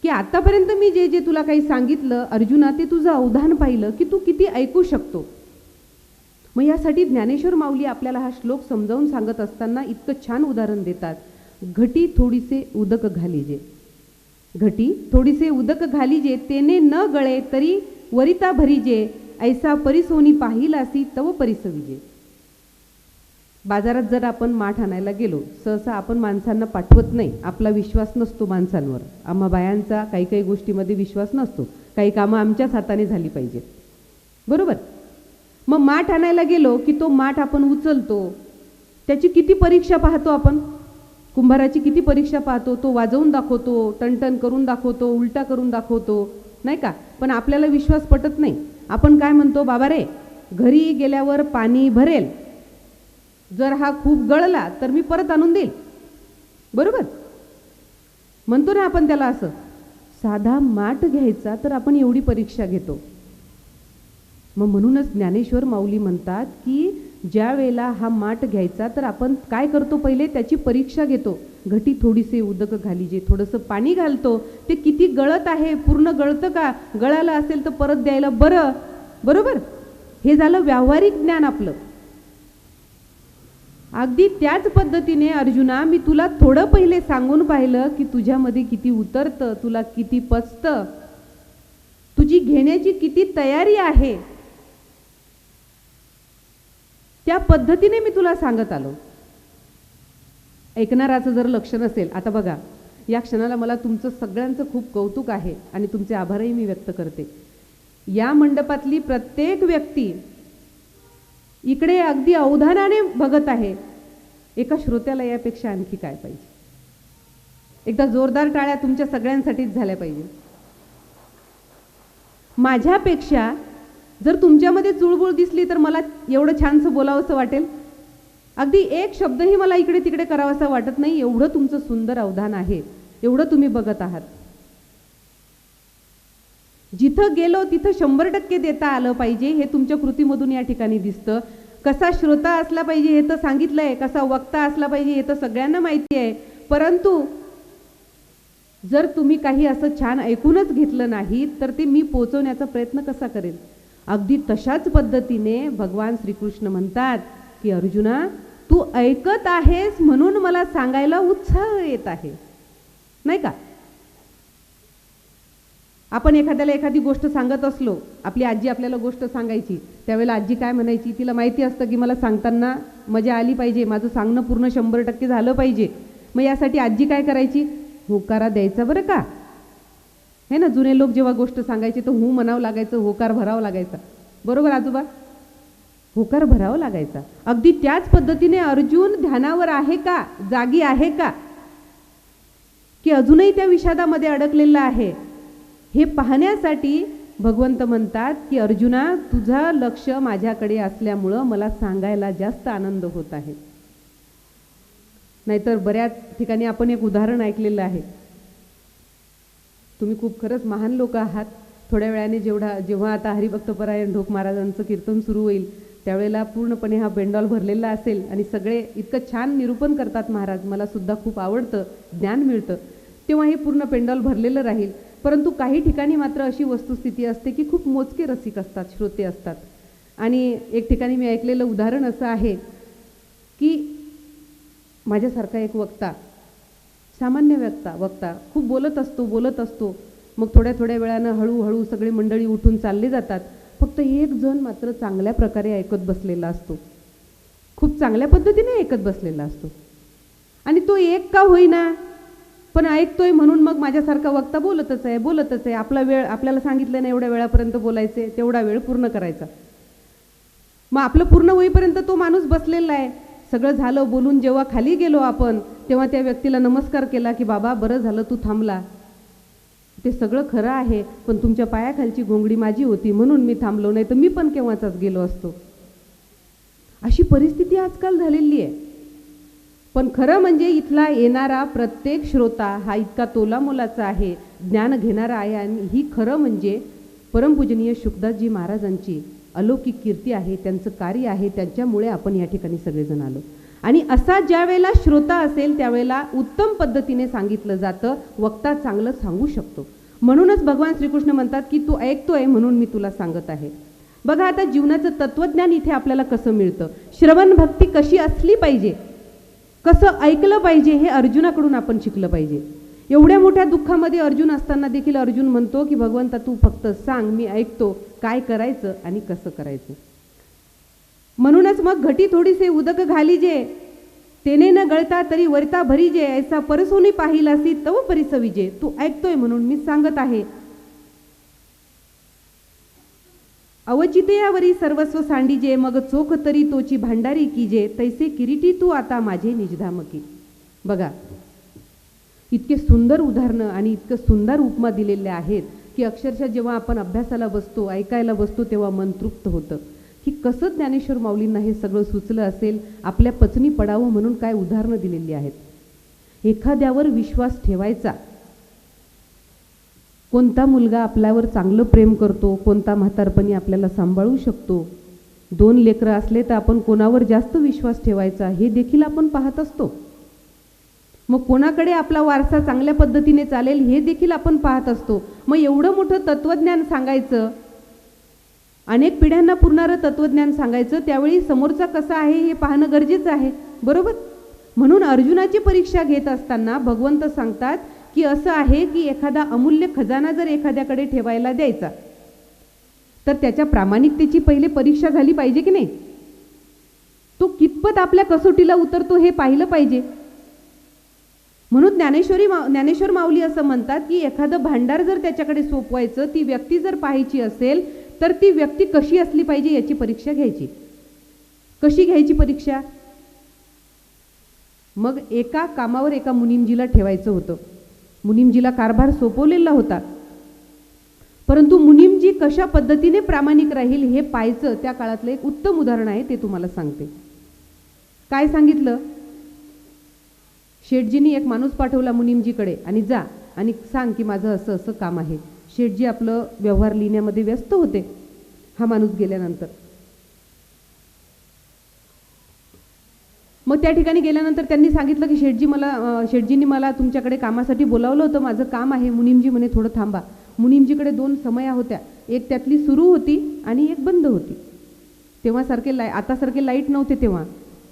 B: की आतापर्यंत मी जे जे तुला काही सांगितलं अर्जुना ते तुझं अवधान पाहिलं की तू किती ऐकू शकतो. मग यासाठी ज्ञानेश्वर माऊली आपल्याला हा श्लोक समजावून सांगत असताना इतकं छान उदाहरण देतात. घटी थोडीसे उदक घालीजे, घटी थोडीसे उदक घालीजे, तेने न गळे तरी वरिता भरीजे, ऐसा परिसोनी पाहिलासी तव परिसविजे. बाजारात जर आपण माठ आणायला गेलो, सहसा आपण माणसांना पाठवत नाही, आपला विश्वास नसतो माणसांवर. आम्हा बायांचा काही काही गोष्टीमध्ये विश्वास नसतो, काही कामं आमच्याच हाताने झाली पाहिजेत, बरोबर. मग माठ आणायला गेलो की तो माठ आपण उचलतो, त्याची किती परीक्षा पाहतो आपण, कुंभाराची किती परीक्षा पाहतो, तो वाजवून दाखवतो, टणटण करून दाखवतो, उलटा करून दाखवतो, नाही का. पण आपल्याला विश्वास पटत नाही. आपण काय म्हणतो, बाबा रे घरी गेल्यावर पाणी भरेल, जर हा खूप गळला तर मी परत आणून देईल, बरोबर म्हणतो ना आपण त्याला. असं साधा माठ घ्यायचा तर आपण एवढी परीक्षा घेतो. मग म्हणूनच ज्ञानेश्वर माऊली म्हणतात की ज्या वेळेला हा माठ घ्यायचा तर आपण काय करतो, पहिले त्याची परीक्षा घेतो. घटी थोडीसे उदक घालीजे, थोडंसं पाणी घालतो, ते किती गळत आहे, पूर्ण गळतं का, गळालं असेल तर परत द्यायला बरं, बरोबर. हे झालं व्यावहारिक ज्ञान आपलं. अगदी त्याच पद्धतीने अर्जुना मी तुला थोडं पहिले सांगून पाहिलं की तुझ्यामध्ये किती उतरतं, तुला किती पचतं, तुझी घेण्याची किती तयारी आहे, त्या पद्धतीने मी तुला सांगत आलो. ऐकणाराचं जर लक्ष नसेल, आता बघा या क्षणाला मला तुमचं सगळ्यांचं खूप कौतुक आहे आणि तुमचे आभारही मी व्यक्त करते. या मंडपातली प्रत्येक व्यक्ती इकडे अगदी अवधानाने बघत आहे. एका श्रोत्याला यापेक्षा आणखी काय पाहिजे? एकदा जोरदार टाळ्या तुमच्या सगळ्यांसाठीच झाल्या पाहिजे. माझ्यापेक्षा जर तुमच्यामध्ये चुळबुळ दिसली तर मला एवढं छानसं बोलावंसं वाटेल. अगदी एक शब्दही मला इकडे तिकडे करावासा वाटत नाही. एवढं तुमचं सुंदर अवधान आहे, एवढं तुम्ही बघत आहात. जिथं गेलो तिथं 100% देता आलं पाहिजे हे तुमच्या कृतीमधून या ठिकाणी दिसतं. कसा श्रोता असला पाहिजे हे तर सांगितलंय, कसा वक्ता असला पाहिजे हे तर सगळ्यांना माहिती आहे. परंतु जर तुम्ही काही असं छान ऐकूनच घेतलं नाही तर ते मी पोचवण्याचा प्रयत्न कसा करेल? अगदी तशाच पद्धतीने भगवान श्रीकृष्ण म्हणतात की अर्जुना, तू ऐकत आहेस म्हणून मला सांगायला उत्साह येत आहे, नाही का? आपण एखाद्याला एखादी गोष्ट सांगत असलो, आपली आजी आपल्याला गोष्ट सांगायची, त्यावेळेला आजी काय म्हणायची? तिला माहिती असतं की मला सांगताना मजा आली पाहिजे, माझं सांगणं पूर्ण 100% झालं पाहिजे. मग यासाठी आजी काय करायची? होकारा द्यायचा बरं का, हे ना. जुने लोक जेव्हा गोष्ट सांगायचे तर हू म्हणावं लागायचं, होकार भरावं लागायचा. बरोबर आजोबा? होकार भरावं लागायचा. अगदी त्याच पद्धतीने अर्जुन ध्यानावर आहे का, जागी आहे का, की अजूनही त्या विषादामध्ये अडकलेला आहे, हे पाहण्यासाठी भगवंत म्हणतात की अर्जुना, तुझं लक्ष माझ्याकडे असल्यामुळं मला सांगायला जास्त आनंद होत आहे. नाहीतर बऱ्याच ठिकाणी आपण एक उदाहरण ऐकलेलं आहे. तुम्ही खूप खरंच महान लोक आहात. थोड्या वेळाने जेव्हा आता हरिभक्तपरायण ढोक महाराजांचं कीर्तन सुरू होईल त्यावेळेला पूर्णपणे हा बेंडॉल भरलेला असेल आणि सगळे इतकं छान निरूपण करतात महाराज, मला सुद्धा खूप आवडतं, ज्ञान मिळतं. तेव्हा हे पूर्ण पेंडॉल भरलेलं राहील. परंतु काही ठिकाणी मात्र अशी वस्तुस्थिती असते की खूप मोजके रसिक असतात, श्रोते असतात. आणि एक ठिकाणी मी ऐकलेलं उदाहरण असं आहे की माझ्यासारखा एक वक्ता, सामान्य वक्ता खूप बोलत असतो. मग थोड्या वेळानं हळूहळू सगळे मंडळी उठून चालले जातात. फक्त एक जण मात्र चांगल्या प्रकारे ऐकत बसलेला असतो, खूप चांगल्या पद्धतीने ऐकत बसलेला असतो. आणि तो एक का होईना पण ऐकतोय म्हणून मग माझ्यासारखा वक्ता बोलतच आहे. आपला वेळ, आपल्याला सांगितलं ना एवढ्या वेळापर्यंत बोलायचे, तेवढा वेळ पूर्ण करायचा. मग आपलं पूर्ण होईपर्यंत तो माणूस बसलेला आहे. सगळं झालं बोलून जेव्हा खाली गेलो आपण, तेव्हा त्या व्यक्तीला नमस्कार केला की बाबा बरं झालं तू थांबला, ते सगळं खरं आहे, पण तुमच्या पायाखालची घोंगडी माझी होती म्हणून मी थांबलो, नाही तर मी पण केव्हाचाच गेलो असतो. अशी परिस्थिती आजकाल झालेली आहे. पण खरं म्हणजे इथला येणारा प्रत्येक श्रोता हा इतका तोलामोलाचा आहे, ज्ञान घेणारा आहे. आणि ही खरं म्हणजे परमपूजनीय शुकदासजी महाराजांची अलौकिक कीर्ती आहे, त्यांचं कार्य आहे, त्यांच्यामुळे आपण या ठिकाणी सगळेजण आलो. आणि असा ज्या वेळेला श्रोता असेल त्यावेळेला उत्तम पद्धतीने सांगितलं जातं, वक्ता चांगलं सांगू शकतो. म्हणूनच भगवान श्रीकृष्ण म्हणतात की तू ऐकतोय म्हणून मी तुला सांगत आहे. बघा आता जीवनाचं तत्वज्ञान इथे आपल्याला कसं मिळतं, श्रवण भक्ती कशी असली पाहिजे, कसं ऐकलं पाहिजे हे अर्जुनाकडून आपण शिकलं पाहिजे. एवढ्या मोठ्या दुःखामध्ये अर्जुन असताना देखील अर्जुन म्हणतो की भगवंता तू फक्त सांग, मी ऐकतो, काय करायचं आणि कसं करायचं. म्हणूनच मग घटी थोडीसे उदक घालीजे, तेने न गळता तरी वरता भरीजे, ऐसा परसोनी पाहिलासी तव परिसविजे. तू ऐकतोय म्हणून मी सांगत आहे. अवचितयावरी सर्वस्व सांडीजे, मग चोख तरी तोची भांडारी कीजे, तैसे किरीटी तू आता माझे निजधामकी. बघा इतके सुंदर उदाहरणं आणि इतकं सुंदर उपमा दिलेले आहेत की अक्षरशः जेव्हा आपण अभ्यासाला बसतो, ऐकायला बसतो, तेव्हा मन तृप्त होतं की कसं ज्ञानेश्वर माऊलींना हे सगळं सुचलं असेल, आपल्या पचनी पडावं म्हणून काय उदाहरणं दिलेली आहेत. एखाद्यावर विश्वास ठेवायचा. कोणता मुलगा आपल्यावर चांगलं प्रेम करतो, कोणता म्हातारपणी आपल्याला सांभाळू शकतो, 2 लेकरं असले तर आपण कोणावर जास्त विश्वास ठेवायचा हे देखील आपण पाहत असतो. मग कोणाकडे आपला वारसा चांगल्या पद्धतीने चालेल हे देखील आपण पाहत असतो. मग एवढं मोठं तत्वज्ञान सांगायचं, अनेक पिढ्यांना पुरणारं तत्वज्ञान सांगायचं, त्यावेळी समोरचा कसा आहे हे पाहणं गरजेचं आहे, बरोबर. म्हणून अर्जुनाची परीक्षा घेत असताना भगवंत सांगतात की असं आहे की एखादा अमूल्य खजाना जर एखाद्याकडे ठेवायला द्यायचा तर त्याच्या प्रामाणिकतेची पहिले परीक्षा झाली पाहिजे की नाही. तो कितपत आपल्या कसोटीला उतरतो हे पाहिलं पाहिजे. म्हणून ज्ञानेश्वर माऊली असं म्हणतात की एखादं भांडार जर त्याच्याकडे सोपवायचं, ती व्यक्ती जर पाहायची असेल तर ती व्यक्ती कशी असली पाहिजे याची परीक्षा घ्यायची. कशी घ्यायची परीक्षा? मग एका कामावर एका मुनिमजीला ठेवायचं होतं. मुनिमजीला कारभार सोपवलेला होता, परंतु मुनिमजी कशा पद्धतीने प्रामाणिक राहील हे पाहायचं. त्या काळातलं एक उत्तम उदाहरण आहे, ते तुम्हाला सांगते. काय सांगितलं? शेठजींनी एक माणूस पाठवला मुनिमजीकडे आणि जा आणि सांग की माझं असं असं काम आहे. शेठजी आपलं व्यवहार लिहिण्यामध्ये व्यस्त होते. हा माणूस गेल्यानंतर मग त्या ठिकाणी गेल्यानंतर त्यांनी सांगितलं की शेठजींनी मला तुमच्याकडे कामासाठी बोलावलं होतं, माझं काम आहे. मुनिमजी म्हणे थोडं थांबा. मुनिमजीकडे 2 समया होत्या, एक त्यातली सुरू होती आणि एक बंद होती. तेव्हा आतासारखे लाईट नव्हते. तेव्हा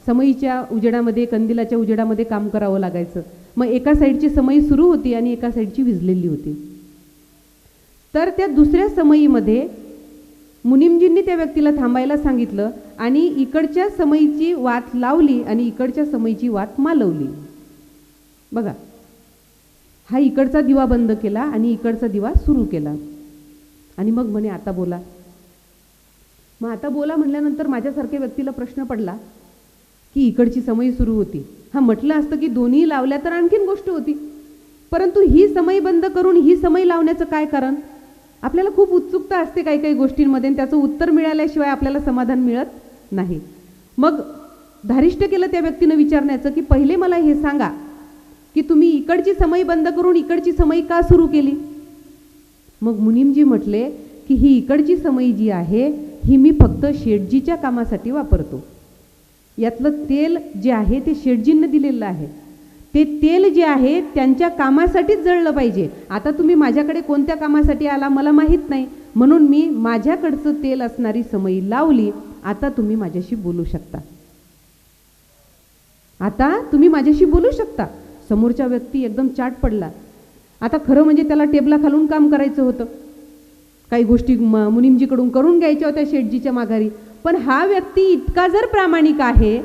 B: समईच्या उजेडामध्ये, कंदिलाच्या उजेडामध्ये काम करावं लागायचं. मग एका साईडची समई सुरू होती आणि एका साईडची विझलेली होती. तर त्या दुसऱ्या समईमध्ये मुनिमजींनी त्या व्यक्तीला थांबायला सांगितलं आणि इकडच्या समईची वात लावली आणि इकडच्या समईची वात मालवली. बघा, हा इकडचा दिवा बंद केला आणि इकडचा दिवा सुरू केला आणि मग म्हणे आता बोला. मग आता बोला म्हणल्यानंतर माझ्यासारख्या व्यक्तीला प्रश्न पडला की इकडची समई सुरू होती. हा म्हटलं असतं की दोन्ही लावल्या तर आणखीन गोष्ट होती, परंतु ही समई बंद करून ही समई लावण्याचं काय कारण? आपल्याला खूप उत्सुकता असते काही काही गोष्टींमध्ये, त्याचं उत्तर मिळाल्याशिवाय आपल्याला समाधान मिळत नाही. मग धारिष्ट केलं त्या व्यक्तीनं विचारण्याचं की पहिले मला हे सांगा की तुम्ही इकडची समई बंद करून इकडची समई का सुरू केली? मग मुनिमजी म्हटले की ही इकडची समई जी आहे ही मी फक्त शेठजीच्या कामासाठी वापरतो. यातलं तेल जे आहे ते शेठजींना दिलेलं आहे. ते तेल जे आहे त्यांच्या कामासाठीच जळलं पाहिजे. आता तुम्ही माझ्याकडे कोणत्या कामासाठी आला मला माहीत नाही, म्हणून मी माझ्याकडचं तेल असणारी समई लावली. आता तुम्ही माझ्याशी बोलू शकता. आता तुम्ही माझ्याशी बोलू शकता. समोरचा व्यक्ती एकदम चाट पडला. आता खरं म्हणजे त्याला टेबला खालून काम करायचं होतं, काही गोष्टी मुनिमजीकडून करून घ्यायच्या होत्या शेठजीच्या माघारी. पण हा व्यक्ती इतका जर प्रामाणिक आहे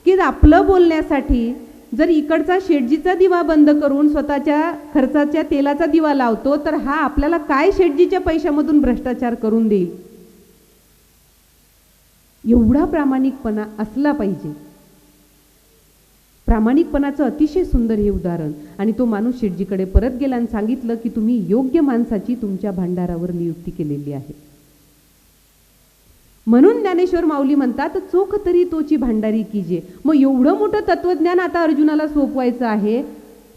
B: की आपलं बोलण्यासाठी जर इकडचा शेठजीचा दिवा बंद करून स्वतःच्या खर्चाच्या तेलाचा दिवा लावतो, तर हा आपल्याला काय शेठजीच्या पैशामधून भ्रष्टाचार करून देईल? एवढा प्रामाणिकपणा असला पाहिजे. प्रामाणिकपणाचं अतिशय सुंदर हे उदाहरण. आणि तो माणूस शेठजीकडे परत गेला आणि सांगितलं की तुम्ही योग्य माणसाची तुमच्या भांडारावर नियुक्ती केलेली आहे. म्हणून ज्ञानेश्वर माऊली म्हणतात चोख तरी तोची भांडारी कीजे. मग एवढं मोठं तत्वज्ञान आता अर्जुनाला सोपवायचं आहे,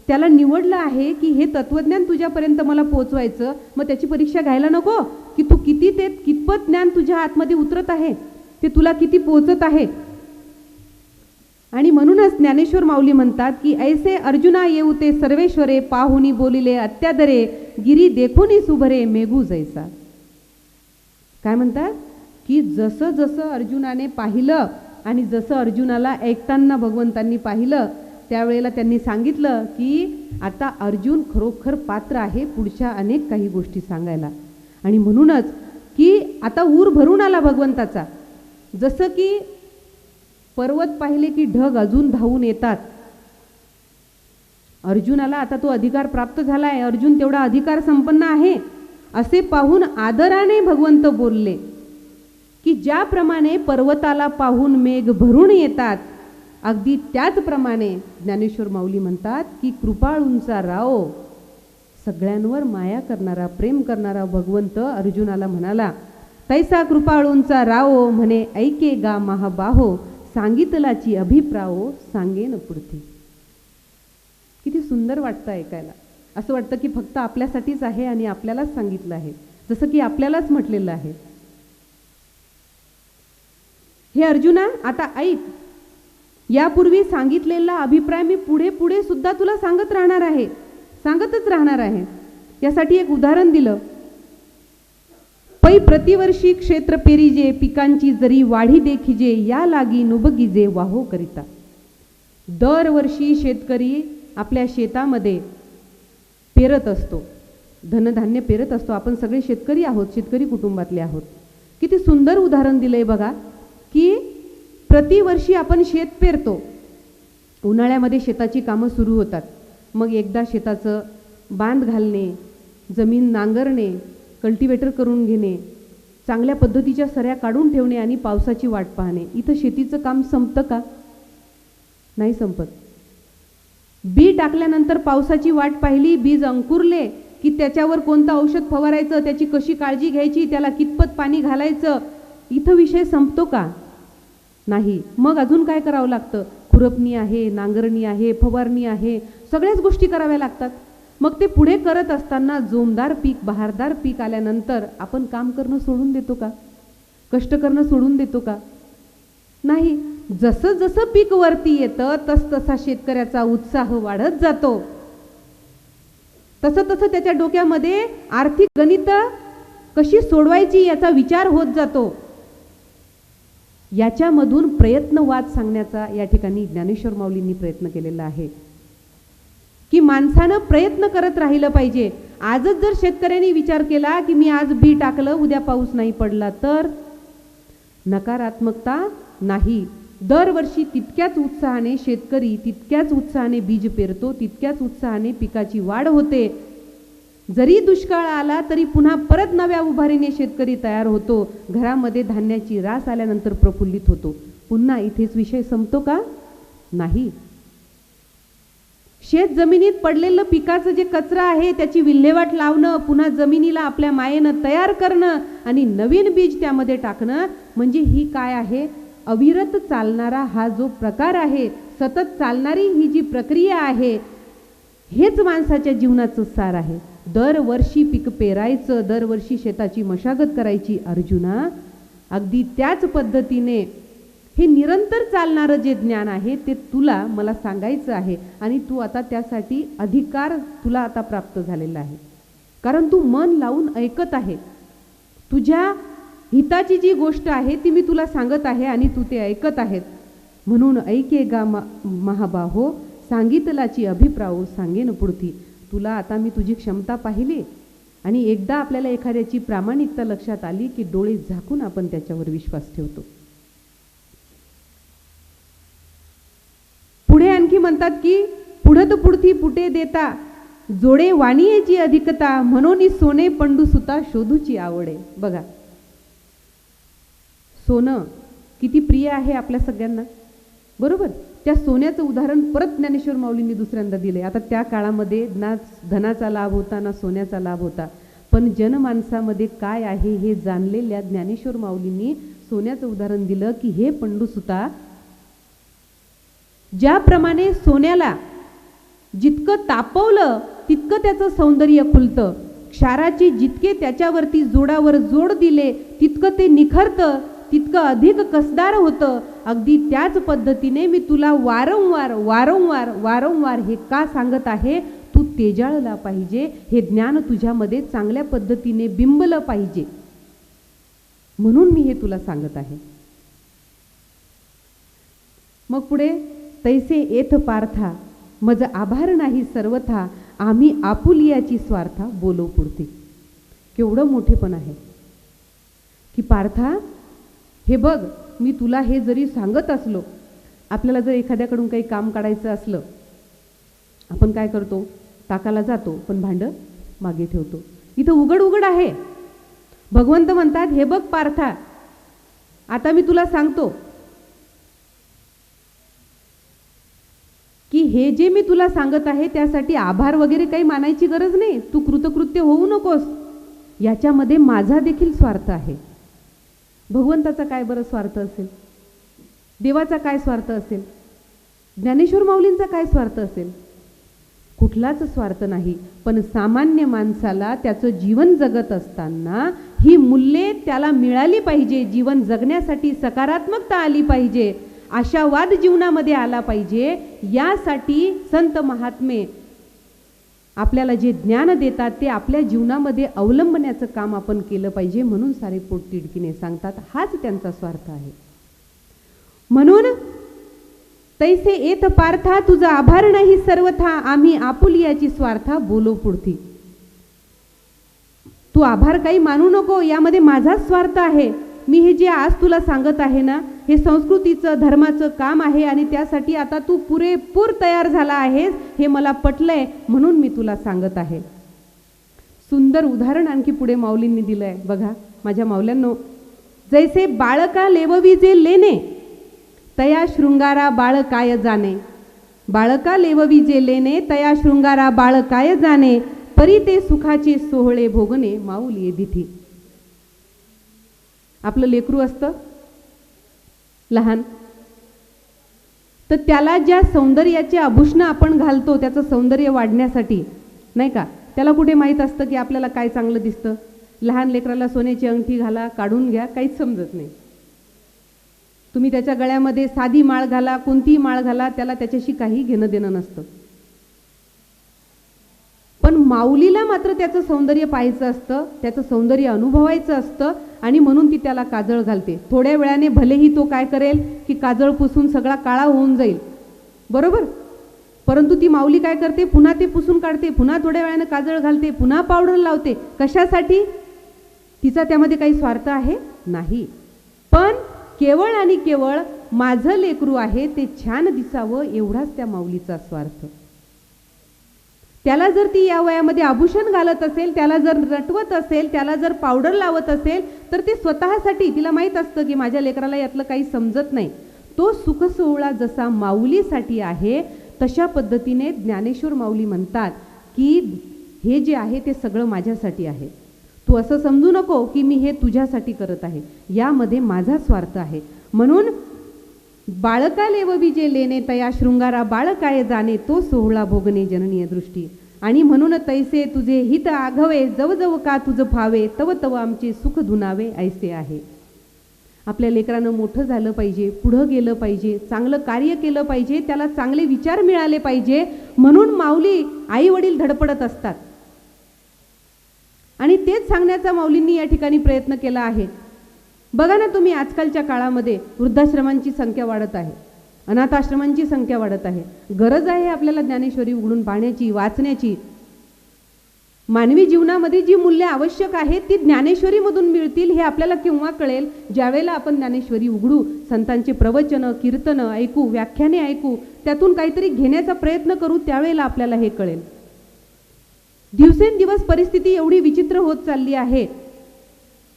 B: त्याला निवडलं आहे की हे तत्वज्ञान तुझ्यापर्यंत मला पोहोचवायचं. मग त्याची परीक्षा घ्यायला नको की तू कितपत ज्ञान तुझ्या आतमध्ये उतरत आहे, ते तुला किती पोहोचत आहे. आणि म्हणूनच ज्ञानेश्वर माऊली म्हणतात की ऐसे अर्जुना येऊ ते सर्वेश्वरे, पाहुनी बोलिले अत्यादरे, गिरी देखोनी सुभरे मेघू जैसा. काय म्हणतात की जसं जसं अर्जुनाने पाहिलं आणि जसं अर्जुनाला ऐकताना भगवंतांनी पाहिलं, त्यावेळेला त्यांनी सांगितलं की आता अर्जुन खरोखर पात्र आहे पुढच्या अनेक काही गोष्टी सांगायला. आणि म्हणूनच की आता ऊर भरून आला भगवंताचा. जसं की पर्वत पाहिले की ढग अजून धावून येतात. अर्जुनाला आता तो अधिकार प्राप्त झाला आहे, अर्जुन तेवढा अधिकार संपन्न आहे असे पाहून आदराने भगवंत बोलले की ज्याप्रमाणे पर्वताला पाहून मेघ भरून येतात, अगदी त्याचप्रमाणे ज्ञानेश्वर माऊली म्हणतात की कृपाळूंचा राव, सगळ्यांवर माया करणारा, प्रेम करणारा भगवंत अर्जुनाला म्हणाला, तैसा कृपाळूंचा राव म्हणे ऐके गा महाबाहो, सांगितलाची अभिप्रायो सांगेन पुढते. किती सुंदर वाटतं ऐकायला. असं वाटतं की फक्त आपल्यासाठीच आहे आणि आपल्यालाच सांगितलं आहे, जसं की आपल्यालाच म्हटलेलं आहे. हे अर्जुना आता ऐक, यापूर्वी सांगितलेला अभिप्राय मी पुढे पुढे सुद्धा तुला सांगत राहणार आहे, सांगतच राहणार आहे. यासाठी एक उदाहरण दिलं. पै प्रतिवर्षी क्षेत्र पेरीजे, पिकांची जरी वाढी देखिजे, या लागी नुबगिजे वाहो करिता. दरवर्षी शेतकरी आपल्या शेतामध्ये पेरत असतो, धनधान्य पेरत असतो. आपण सगळे शेतकरी आहोत, शेतकरी कुटुंबातले आहोत. किती सुंदर उदाहरण दिलंय बघा की प्रतिवर्षी आपण शेत पेरतो. उन्हाळ्यामध्ये शेताची कामं सुरू होतात. मग एकदा शेताचं बांध घालणे, जमीन नांगरणे, कल्टिवेटर करून घेणे, चांगल्या पद्धतीच्या सऱ्या काढून ठेवणे आणि पावसाची वाट पाहणे. इथं शेतीचं काम संपतं का? नाही संपत. बी टाकल्यानंतर पावसाची वाट पाहिली, बीज अंकुरले की त्याच्यावर कोणतं औषध फवारायचं, त्याची कशी काळजी घ्यायची, त्याला कितपत पाणी घालायचं, इथं विषय संपतो का? नाही. मग अजून काय करावं लागतं? खुरपणी आहे, नांगरणी आहे, फवारणी आहे, सगळ्याच गोष्टी कराव्या लागतात. मग ते पुढे करत असताना जोमदार पीक, बहारदार पीक आल्यानंतर आपण काम करणं सोडून देतो का? कष्ट करणं सोडून देतो का? नाही. जसं जसं पीक वरती येतं तसतसा शेतकऱ्याचा उत्साह वाढत जातो. तसं तसं त्याच्या डोक्यामध्ये आर्थिक गणित कशी सोडवायची याचा विचार होत जातो. याच्यामधून प्रयत्नवाद सांगण्याचा या ठिकाणी ज्ञानेश्वर माऊलींनी प्रयत्न केलेला आहे की माणसानं प्रयत्न करत राहिलं पाहिजे. आजच जर शेतकऱ्यांनी विचार केला की मी आज बी टाकलं, उद्या पाऊस नाही पडला, तर नकारात्मकता नाही. दरवर्षी तितक्याच उत्साहाने शेतकरी तितक्याच उत्साहाने बीज पेरतो, तितक्याच उत्साहाने पिकाची वाढ होते. जरी दुष्काळ आला तरी पुन्हा परत नव्या उभारीने शेतकरी तयार होतो. घरामध्ये धान्याची रास आल्यानंतर प्रफुल्लित होतो. पुन्हा इथेच विषय संपतो का? नाही. शेत जमिनीत पडलेलं पिकाचं जे कचरा आहे त्याची विल्हेवाट लावणं, पुन्हा जमिनीला आपल्या मायेनं तयार करणं आणि नवीन बीज त्यामध्ये टाकणं, म्हणजे ही काय आहे? अविरत चालणारा हा जो प्रकार आहे, सतत चालणारी ही जी प्रक्रिया आहे, हेच माणसाच्या जीवनाचं सार आहे. दरवर्षी पीक पेरायचं, दरवर्षी शेताची मशागत करायची. अर्जुना, अगदी त्याच पद्धतीने हे निरंतर चालणारं जे ज्ञान आहे ते तुला मला सांगायचं आहे आणि तू आता त्यासाठी अधिकार तुला आता प्राप्त झालेला आहे. कारण तू मन लावून ऐकत आहे. तुझ्या हिताची जी गोष्ट आहे ती मी तुला सांगत आहे आणि तू ते ऐकत आहेत. म्हणून ऐके गा महाबाहो, सांगितलाची अभिप्रायो सांगेन पुढती. तुला आता मी तुझी क्षमता पाहिली आणि एकदा आपल्याला एखाद्याची प्रामाणिकता लक्षात आली की डोळे झाकून आपण त्याच्यावर विश्वास ठेवतो. पुढे आणखी म्हणतात की पुढत पुढती पुटे देता, जोडे वाणीयेची अधिकता, म्हणून सोने पंडू सुता शोधूची आवडे. बघा, सोनं किती प्रिय आहे आपल्या सगळ्यांना, बरोबर? त्या सोन्याचं उदाहरण परत ज्ञानेश्वर माऊलींनी दुसऱ्यांदा दिले. आता त्या काळामध्ये ना धनाचा लाभ होता ना सोन्याचा लाभ होता, पण जनमानसामध्ये काय आहे हे जाणलेल्या ज्ञानेश्वर माऊलींनी सोन्याचं उदाहरण दिलं की हे पंडूसुता, ज्याप्रमाणे सोन्याला जितकं तापवलं तितकं त्याचं सौंदर्य खुलतं, क्षाराची जितके त्याच्यावरती जोडावर जोड दिले तितकं ते निखरतं, तितकं अधिक कसदार होतं. अगदी त्याच पद्धतीने मी तुला वारंवार वारंवार वारंवार हे का सांगत आहे? तू तेजाळला पाहिजे, हे ज्ञान तुझ्यामध्ये चांगल्या पद्धतीने बिंबलं पाहिजे, म्हणून मी हे तुला सांगत आहे. मग पुढे, तैसे येथ पार्था मज आभार नाही सर्वथा, आम्ही आपुलियाची स्वार्था बोलो पुढते. केवढं मोठेपण आहे की पार्था, हे बघ, मी तुला हे जरी सांगत असलो, आपल्याला जर एखाद्याकडून काही काम काढायचं असलं, आपण काय करतो? टाकाला जातो पण भांडं मागे ठेवतो. इथं उघड उघड आहे. भगवंत म्हणतात, हे बघ पार्था, आता मी तुला सांगतो की हे जे मी तुला सांगत आहे त्यासाठी आभार वगैरे काही मानायची गरज नाही. तू कृतकृत्य होऊ नकोस. याच्यामध्ये माझा देखील स्वार्थ आहे. भगवंताचा काय बरं स्वार्थ असेल? देवाचा काय स्वार्थ असेल? ज्ञानेश्वर माऊलींचा काय स्वार्थ असेल? कुठलाच स्वार्थ नाही. पण सामान्य माणसाला त्याचं जीवन जगत असताना ही मूल्ये त्याला मिळाली पाहिजे. जीवन जगण्यासाठी सकारात्मकता आली पाहिजे, आशावाद जीवनामध्ये आला पाहिजे. यासाठी संत महात्मे आपल्याला जे ज्ञान देतात ते आपल्या जीवनामध्ये अवलंबण्याचं काम आपण केलं पाहिजे. म्हणून सारे पोटतिडकीने सांगतात, हाच त्यांचा स्वार्थ आहे. म्हणून तैसे येत पार्था, तुझा आभार नाही सर्वथा, आम्ही आपुलियाची स्वार्था बोलो पुढती. तू आभार काही मानू नको, यामध्ये माझाच स्वार्थ आहे. मी हे जे आज तुला सांगत आहे ना, हे संस्कृतीचं धर्माचं काम आहे आणि त्यासाठी आता तू पुरेपूर तयार झाला आहेस हे मला पटलंय, म्हणून मी तुला सांगत आहे. सुंदर उदाहरण आणखी पुढे माऊलींनी दिलंय बघा माझ्या माऊल्यांनो. जैसे बाळका लेववी जे लेणे, तया शृंगारा बाळ काय जाणे. बाळका लेववी जे लेणे, तया शृंगारा बाळ काय जाणे. परी ते सुखाचे सोहळे भोगणे माऊल येदिठी. आपलं लेकरू असतं लहान, तर त्याला ज्या सौंदर्याचे आभूषणं आपण घालतो त्याचं सौंदर्य वाढण्यासाठी, नाही का, त्याला कुठे माहीत असतं की आपल्याला काय चांगलं दिसतं. लहान लेकराला सोन्याची अंगठी घाला, काढून घ्या, काहीच समजत नाही. तुम्ही त्याच्या गळ्यामध्ये साधी माळ घाला, कोणतीही माळ घाला, त्याला त्याच्याशी काही घेणं देणं नसतं. पण माऊलीला मात्र त्याचं सौंदर्य पाहायचं असतं, त्याचं सौंदर्य अनुभवायचं असतं आणि म्हणून ती त्याला काजळ घालते. थोड्या वेळाने भलेही तो काय करेल की काजळ पुसून सगळा काळा होऊन जाईल, बरोबर, परंतु ती माऊली काय करते, पुन्हा ते पुसून काढते, पुन्हा थोड्या वेळाने काजळ घालते, पुन्हा पावडर लावते. कशासाठी? तिचा त्यामध्ये काही स्वार्थ आहे नाही, पण केवळ आणि केवळ माझं लेकरू आहे ते छान दिसावं एवढाच त्या माऊलीचा स्वार्थ. त्याला जर ती या वयामध्ये आभूषण घालत असेल, त्याला जर नटवत असेल, त्याला जर पावडर लावत असेल, तर ते स्वतःसाठी, तिला माहीत असतं की माझ्या लेकराला यातलं काही समजत नाही. तो सुख सोहळा जसा माऊलीसाठी आहे तशा पद्धतीने ज्ञानेश्वर माऊली म्हणतात की हे जे आहे ते सगळं माझ्यासाठी आहे. तू असं समजू नको की मी हे तुझ्यासाठी करत आहे, यामध्ये माझा स्वार्थ आहे. म्हणून बाळका लेववी जे लेणे, तया शृंगारा बाळ काय जाणे. तो सोहळा भोगणे जननीय दृष्टी. आणि म्हणून तैसे तुझे हित आघवे, जव जव का तुझ भावे. तव तव आमचे सुख धुनावे ऐसे आहे. आपल्या लेकरानं मोठं झालं पाहिजे, पुढं गेलं पाहिजे, चांगलं कार्य केलं पाहिजे, त्याला चांगले विचार मिळाले पाहिजे, म्हणून माऊली आई वडील धडपडत असतात. आणि तेच सांगण्याचा माऊलींनी या ठिकाणी प्रयत्न केला आहे. बघा ना तुम्ही, आजकालच्या काळामध्ये वृद्धाश्रमांची संख्या वाढत आहे, अनाथ आश्रमांची संख्या वाढत आहे. गरज आहे आपल्याला ज्ञानेश्वरी उघडून पाहण्याची, वाचण्याची. मानवी जीवनामध्ये जी मूल्य आवश्यक आहेत ती ज्ञानेश्वरीमधून मिळतील हे आपल्याला केव्हा कळेल, ज्यावेळेला आपण ज्ञानेश्वरी उघडू, संतांचे प्रवचन कीर्तन ऐकू, व्याख्याने ऐकू, त्यातून काहीतरी घेण्याचा प्रयत्न करू, त्यावेळेला आपल्याला हे कळेल. दिवसेंदिवस परिस्थिती एवढी विचित्र होत चालली आहे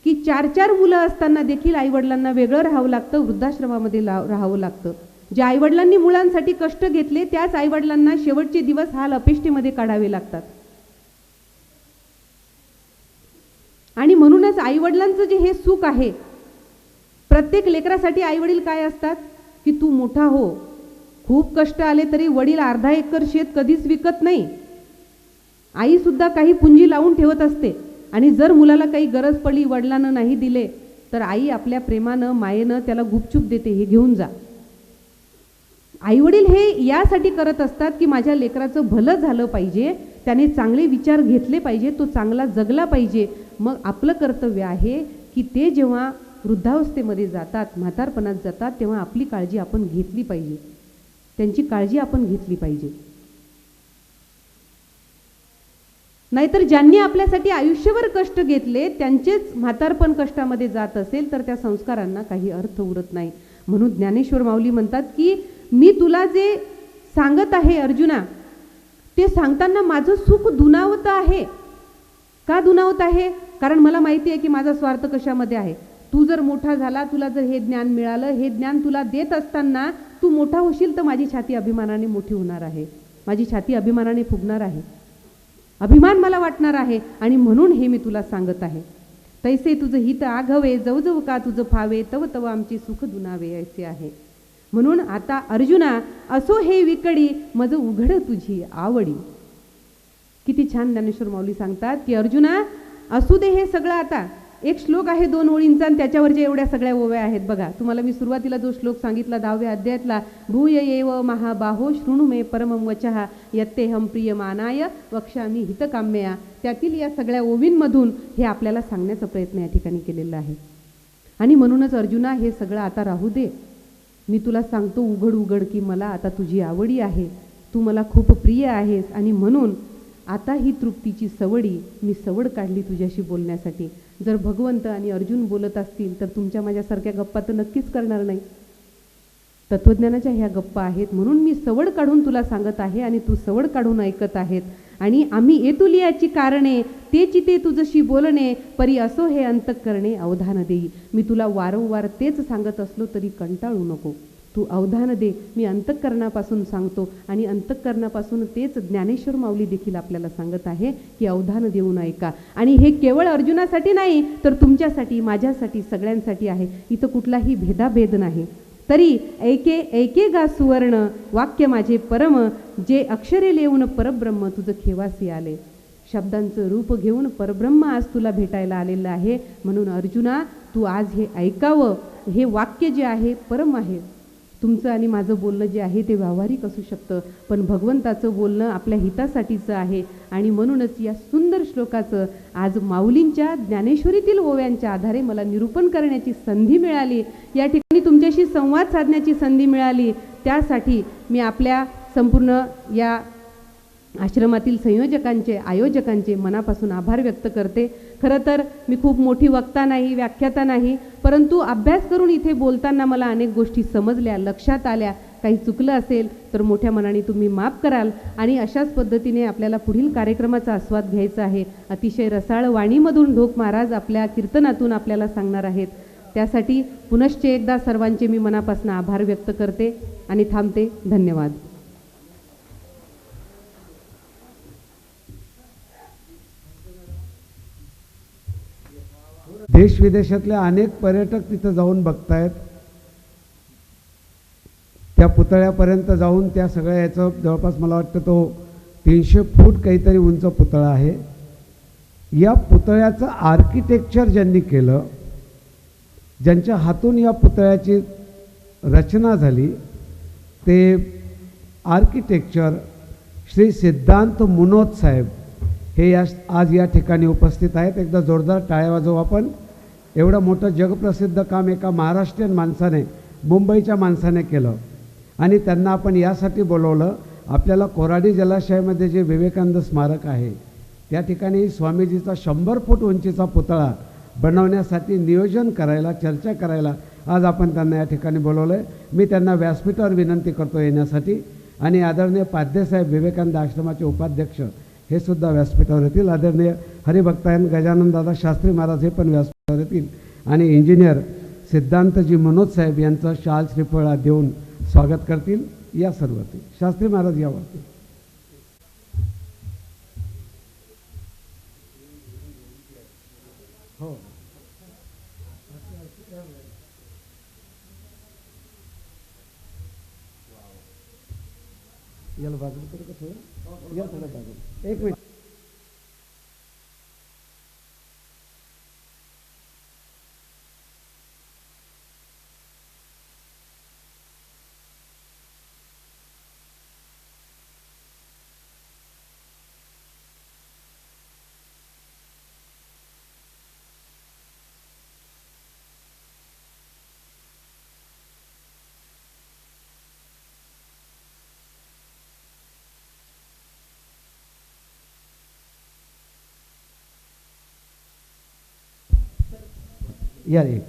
B: की 4-4 मुलं असताना देखील आईवडिलांना वेगळं राहावं लागतं, वृद्धाश्रमामध्ये राहावं लागतं. ज्या आईवडिलांनी मुलांसाठी कष्ट घेतले त्याच आईवडिलांना शेवटचे दिवस हाल अपेष्टेमध्ये काढावे लागतात. आणि म्हणूनच आईवडिलांचं जे हे सुख आहे, प्रत्येक लेकरासाठी आईवडील काय असतात की तू मोठा हो. खूप कष्ट आले तरी वडील अर्धा एकर शेत कधीच विकत नाही. आई सुद्धा काही पुंजी लावून ठेवत असते. आणि जर मुलाला काही गरज पडली, वडिलांना नाही दिले, तर आई आपल्या प्रेमानं मायेनं त्याला गुपचूप देते, हे घेऊन जा. आईवडील हे यासाठी करत असतात की माझ्या लेकराचं भलं झालं पाहिजे, त्याने चांगले विचार घेतले पाहिजे, तो चांगला जगला पाहिजे. मग आपलं कर्तव्य आहे की ते जेव्हा वृद्धावस्थेमध्ये जातात, म्हातारपणात जातात, तेव्हा आपली काळजी आपण घेतली पाहिजे, त्यांची काळजी आपण घेतली पाहिजे. नाहीतर ज्यांनी आपल्यासाठी आयुष्यभर कष्ट घेतले त्यांचेच म्हातारपण कष्टामध्ये जात असेल तर त्या संस्कारांना काही अर्थ उरत नाही. म्हणून ज्ञानेश्वर माऊली म्हणतात की मी तुला जे सांगत आहे अर्जुना, ते सांगताना माझं सुख दुणावत आहे. का दुणावत आहे? कारण मला माहिती आहे की माझा स्वार्थ कशामध्ये आहे. तू जर मोठा झाला, तुला जर हे ज्ञान मिळालं, हे ज्ञान तुला देत असताना तू मोठा होशील तर माझी छाती अभिमानाने मोठी होणार आहे, माझी छाती अभिमानाने फुगणार आहे, अभिमान मला वाटणार आहे. आणि म्हणून हे मी तुला सांगत आहे. तैसे तुझं हित आघवे, जवजव का तुझं फावे. तव तव आमचे सुख दुनावे ऐसे आहे. म्हणून आता अर्जुना असो हे विकडी, मज उघड तुझी आवडी. किती छान ज्ञानेश्वर माऊली सांगतात की अर्जुना असू दे हे सगळं. आता एक श्लोक आहे 2 ओळींचा आणि त्याच्यावरच्या एवढ्या सगळ्या ओव्या आहेत. बघा, तुम्हाला मी सुरुवातीला जो श्लोक सांगितला 10व्या अध्यायातला, भूय एव महाबाहो शृणु मे परमं वचः यत्तेहं प्रियमानाय वक्ष्यामि हितकाम्यया, त्यातील या सगळ्या ओवींमधून हे आपल्याला सांगण्याचा प्रयत्न या ठिकाणी केलेला आहे. आणि म्हणूनच अर्जुना हे सगळं आता राहू दे. मी तुला सांगतो उघड उघड की मला आता तुझी आवडी आहे, तू मला खूप प्रिय आहेस. आणि म्हणून आता ही तृप्तीची सवडी, मी सवड काढली तुझ्याशी बोलण्यासाठी. जर भगवंत आणि अर्जुन बोलत असतील तर तुमच्या माझ्यासारख्या गप्पा तर नक्कीच करणार नाही. तत्वज्ञानाच्या ह्या गप्पा आहेत, म्हणून मी सवड काढून तुला सांगत आहे आणि तू सवड काढून ऐकत आहेत. आणि आम्ही येतुलियाची कारणे तेची ते तुझशी बोलणे, परी असो हे अंतःकरणे अवधान देई. मी तुला वारंवार तेच सांगत असलो तरी कंटाळू नको, तू अवधान दे. मी अंतःकरणापासून सांगतो आणि अंतःकरणापासून तेच ज्ञानेश्वर माऊली देखील आपल्याला सांगत आहे की अवधान देऊन ऐका. आणि हे केवळ अर्जुनासाठी नाही तर तुमच्यासाठी, माझ्यासाठी, सगळ्यांसाठी आहे. इथं कुठलाही भेदाभेद नाही. तरी ऐके ऐके गा सुवर्ण वाक्य माझे परम, जे अक्षरे लिहून परब्रह्म तुझं खेवासी आले. शब्दांचं रूप घेऊन परब्रह्म आज तुला भेटायला आलेलं आहे. म्हणून अर्जुना, तू आज हे ऐकावं. हे वाक्य जे आहे परम आहे. तुमचं आणि माझं बोलणं जे आहे ते व्यावहारिक असू शकतं, पण भगवंताचं बोलणं आपल्या हितासाठीचं आहे. आणि म्हणूनच या सुंदर श्लोकाचं आज माऊलींच्या ज्ञानेश्वरीतील ओव्यांच्या आधारे मला निरूपण करण्याची संधी मिळाली, या ठिकाणी तुमच्याशी संवाद साधण्याची संधी मिळाली. त्यासाठी मी आपल्या संपूर्ण या आश्रमातील संयोजकांचे, आयोजकांचे मनापासून आभार व्यक्त करते. खरं तर मी खूप मोठी वक्ता नाही, व्याख्याता नाही, परंतु अभ्यास करून इथे बोलताना मला अनेक गोष्टी समजल्या, लक्षात आल्या. काही चुकलं असेल तर मोठ्या मनाने तुम्ही माफ कराल. आणि अशाच पद्धतीने आपल्याला पुढील कार्यक्रमाचा आस्वाद घ्यायचा आहे. अतिशय रसाळ वाणीमधून ढोक महाराज आपल्या कीर्तनातून आपल्याला सांगणार आहेत. त्यासाठी पुनश्च एकदा सर्वांचे मी मनापासून आभार व्यक्त करते आणि थांबते. धन्यवाद.
A: देश विदेशातले अनेक पर्यटक तिथं जाऊन बघतायत. त्या पुतळ्यापर्यंत जाऊन त्या सगळ्या याचं जवळपास मला वाटतं तो 300 फूट काहीतरी उंच पुतळा आहे. या पुतळ्याचं आर्किटेक्चर ज्यांनी केलं, ज्यांच्या हातून या पुतळ्याची रचना झाली, ते आर्किटेक्चर श्री सिद्धांत मुनोत साहेब हे आज या ठिकाणी उपस्थित आहेत. एकदा जोरदार टाळ्या वाजवू आपण. एवढं मोठं जगप्रसिद्ध काम एका महाराष्ट्रीयन माणसाने, मुंबईच्या माणसाने केलं आणि त्यांना आपण यासाठी बोलवलं. आपल्याला कोराडी जलाशयामध्ये जे विवेकानंद स्मारक आहे त्या ठिकाणी स्वामीजीचा 100 फूट उंचीचा पुतळा बनवण्यासाठी नियोजन करायला, चर्चा करायला आज आपण त्यांना या ठिकाणी बोलवलं आहे. मी त्यांना व्यासपीठावर विनंती करतो येण्यासाठी. आणि आदरणीय पाध्यसाहेब, विवेकानंद आश्रमाचे उपाध्यक्ष, हे सुद्धा व्यासपीठावर येतील. आदरणीय हरिभक्तायन गजानन दादा शास्त्री महाराज हे पण व्यासपीठावर येतील. आणि इंजिनियर सिद्धांतजी मनोज साहेब यांचं शाल श्रीफळ देऊन स्वागत करतील. या सर्वती शास्त्री महाराज यावरती. हो, याला बाजूला करू का थोडं? या थोडं बाजूला. एक मिनिट. या एक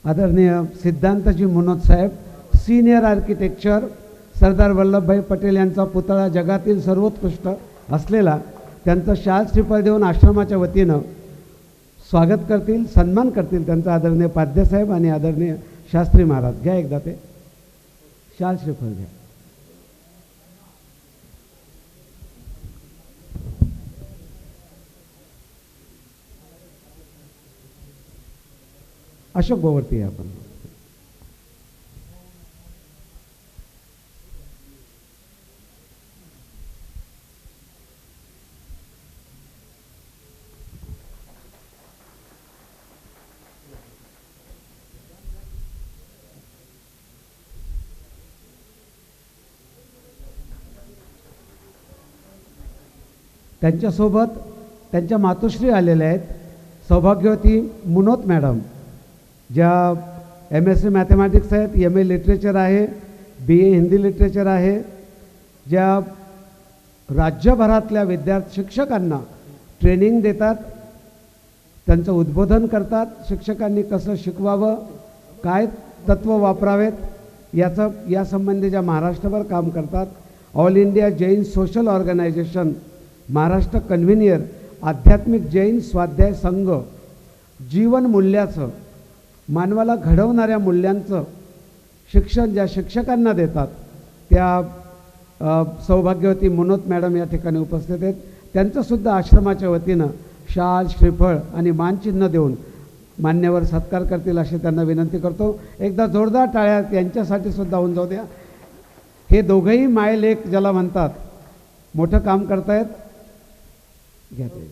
A: आदरणीय सिद्धांतजी मनोज साहेब, सिनियर आर्किटेक्चर, सरदार वल्लभभाई पटेल यांचा पुतळा जगातील सर्वोत्कृष्ट असलेला, त्यांचं शाल श्रीफळ देऊन आश्रमाच्या वतीनं स्वागत करतील, सन्मान करतील त्यांचा आदरणीय पाध्यसाहेब आणि आदरणीय शास्त्री महाराज. घ्या एकदा ते शाल श्रीफळ घ्या. अशोक गोवर्ती आपण. त्यांच्यासोबत त्यांच्या मातोश्री आलेल्या आहेत, सौभाग्यवती मुनोत मॅडम, ज्या MSc मॅथमॅटिक्स आहेत, MA लिटरेचर आहे, BA हिंदी लिटरेचर आहे, ज्या राज्यभरातल्या शिक्षकांना ट्रेनिंग देतात, त्यांचं उद्बोधन करतात, शिक्षकांनी कसं शिकवावं, काय तत्त्व वापरावेत यासंबंधी ज्या महाराष्ट्रभर काम करतात, all India Jain social organisation, Maharashtra convenor, आध्यात्मिक जैन स्वाध्याय संघ, जीवन मूल्याचं, मानवाला घडवणाऱ्या मूल्यांचं शिक्षण ज्या शिक्षकांना देतात त्या सौभाग्यवती मनोत मॅडम या ठिकाणी उपस्थित आहेत. त्यांचंसुद्धा आश्रमाच्या वतीनं शाल, श्रीफळ आणि मानचिन्ह देऊन मान्यवर सत्कार करतील अशी त्यांना विनंती करतो. एकदा जोरदार टाळ्या यांच्यासाठी सुद्धा होऊन जाऊ द्या. हे दोघंही मायलेक ज्याला म्हणतात मोठं काम करतायत. घ्या ते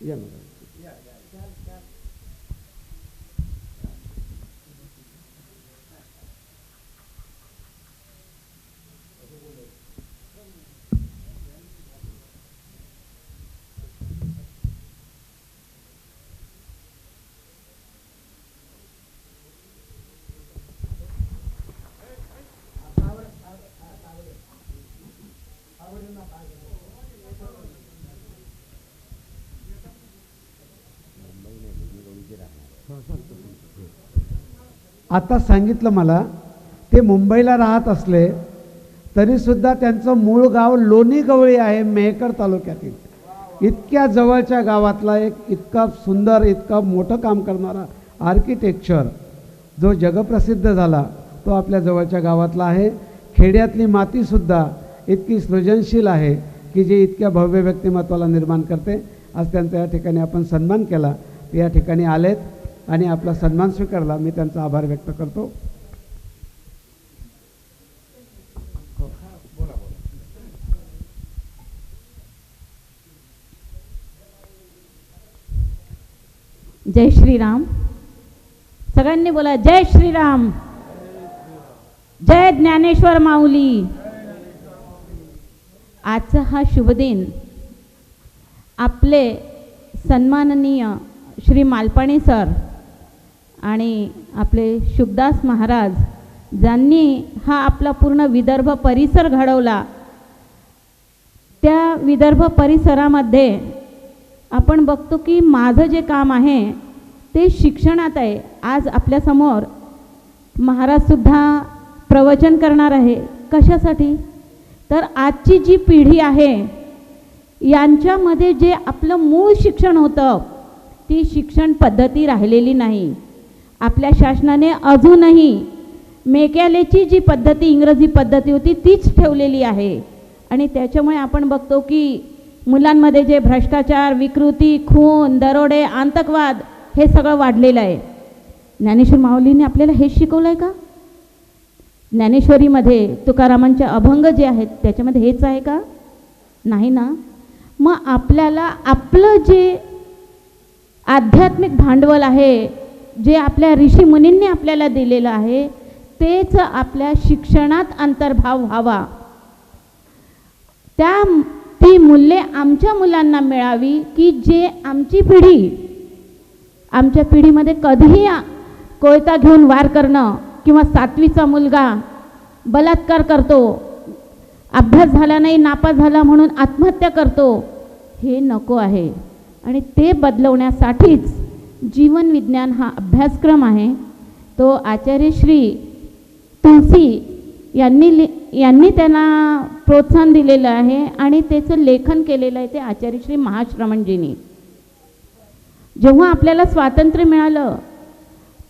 A: या मॅडम. आता सांगितलं मला ते मुंबईला राहत असले तरीसुद्धा त्यांचं मूळ गाव लोणी गवळी आहे, मेहकर तालुक्यातील. इतक्या जवळच्या गावातला एक इतका सुंदर, इतका मोठं काम करणारा आर्किटेक्चर जो जगप्रसिद्ध झाला तो आपल्या जवळच्या गावातला आहे. खेड्यातली मातीसुद्धा इतकी सृजनशील आहे की जे इतक्या भव्य व्यक्तिमत्वाला निर्माण करते. आज त्यांचा या ठिकाणी आपण सन्मान केला, ते या ठिकाणी आलेत आणि आपला सन्मान स्वीकारला. मी त्यांचा आभार व्यक्त करतो.
C: जय श्रीराम. सगळ्यांनी बोला जय श्रीराम. जय ज्ञानेश्वर माऊली. आजचा हा शुभ दिन आपले सन्माननीय श्री मालपाणी सर आणि आपले शुभदास महाराज ज्यांनी हा आपला पूर्ण विदर्भ परिसर घडवला. त्या विदर्भ परिसरामध्ये आपण बघतो की माझं जे काम आहे ते शिक्षणात आहे. आज आपल्यासमोर महाराजसुद्धा प्रवचन करणार आहे. कशासाठी? तर आजची जी पिढी आहे यांच्यामध्ये जे आपलं मूळ शिक्षण होतं ती शिक्षण पद्धती राहिलेली नाही. आपल्या शासनाने अजूनही मेकॅलेची जी पद्धती, इंग्रजी पद्धती होती तीच ठेवलेली आहे. आणि त्याच्यामुळे आपण बघतो की मुलांमध्ये जे भ्रष्टाचार, विकृती, खून, दरोडे, आतंकवाद हे सगळं वाढलेलं आहे. ज्ञानेश्वर माऊलींनी आपल्याला हेच शिकवलं आहे का? ज्ञानेश्वरीमध्ये तुकारामांचे अभंग जे आहेत त्याच्यामध्ये हेच आहे का? नाही ना. मग आपल्याला आपलं जे आध्यात्मिक भांडवल आहे, जे आपल्या ऋषीमुनींनी आपल्याला दिलेलं आहे तेच आपल्या शिक्षणात अंतर्भाव व्हावा. ती मूल्ये आमच्या मुलांना मिळावी की जे आमची पिढी, आमच्या पिढीमध्ये कधीही कोयता घेऊन वार करणं किंवा 7वीचा मुलगा बलात्कार करतो, अभ्यास झाला नाही, नापास झाला म्हणून आत्महत्या करतो, हे नको आहे. आणि ते बदलवण्यासाठीच जीवन विज्ञान हा अभ्यासक्रम आहे. तो आचार्य श्री तुलसी यांनी त्यांना प्रोत्साहन दिलेलं आहे आणि त्याचं लेखन केलेलं आहे ते आचार्य श्री महाश्रमणजींनी. जेव्हा आपल्याला स्वातंत्र्य मिळालं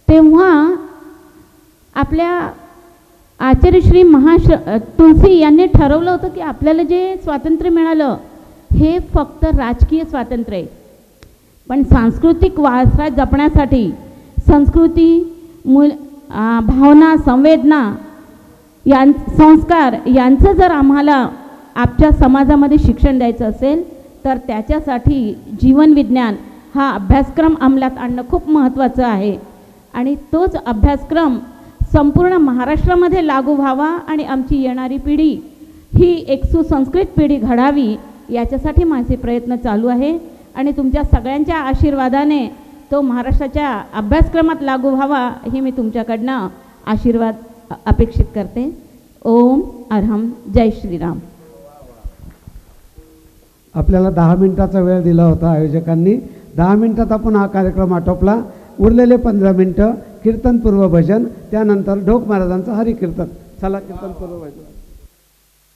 C: तेव्हा आपल्या आचार्य श्री तुलसी यांनी ठरवलं होतं की आपल्याला जे स्वातंत्र्य मिळालं हे फक्त राजकीय स्वातंत्र्य आहे, पण सांस्कृतिक वारसा जपण्यासाठी संस्कृती, भावना, संवेदना, संस्कार यांचं जर आम्हाला आपल्या समाजामध्ये शिक्षण द्यायचं असेल तर त्याच्यासाठी जीवन विज्ञान हा अभ्यासक्रम अंमलात आणणं खूप महत्त्वाचं आहे. आणि तोच अभ्यासक्रम संपूर्ण महाराष्ट्रामध्ये लागू व्हावा आणि आमची येणारी पिढी ही एक सुसंस्कृत पिढी घडावी याच्यासाठी माझे प्रयत्न चालू आहे. आणि तुमच्या सगळ्यांच्या आशीर्वादाने तो महाराष्ट्राच्या अभ्यासक्रमात लागू व्हावा हे मी तुमच्याकडनं आशीर्वाद अपेक्षित करते. ओम अरहम. जय श्रीराम.
A: आपल्याला 10 मिनिटाचा वेळ दिला होता आयोजकांनी. 10 मिनिटात आपण हा कार्यक्रम आटोपला. उरलेले 15 मिनिटं कीर्तनपूर्व भजन, त्यानंतर ढोक महाराजांचं हरिकीर्तन. चला कीर्तनपूर्व भजन.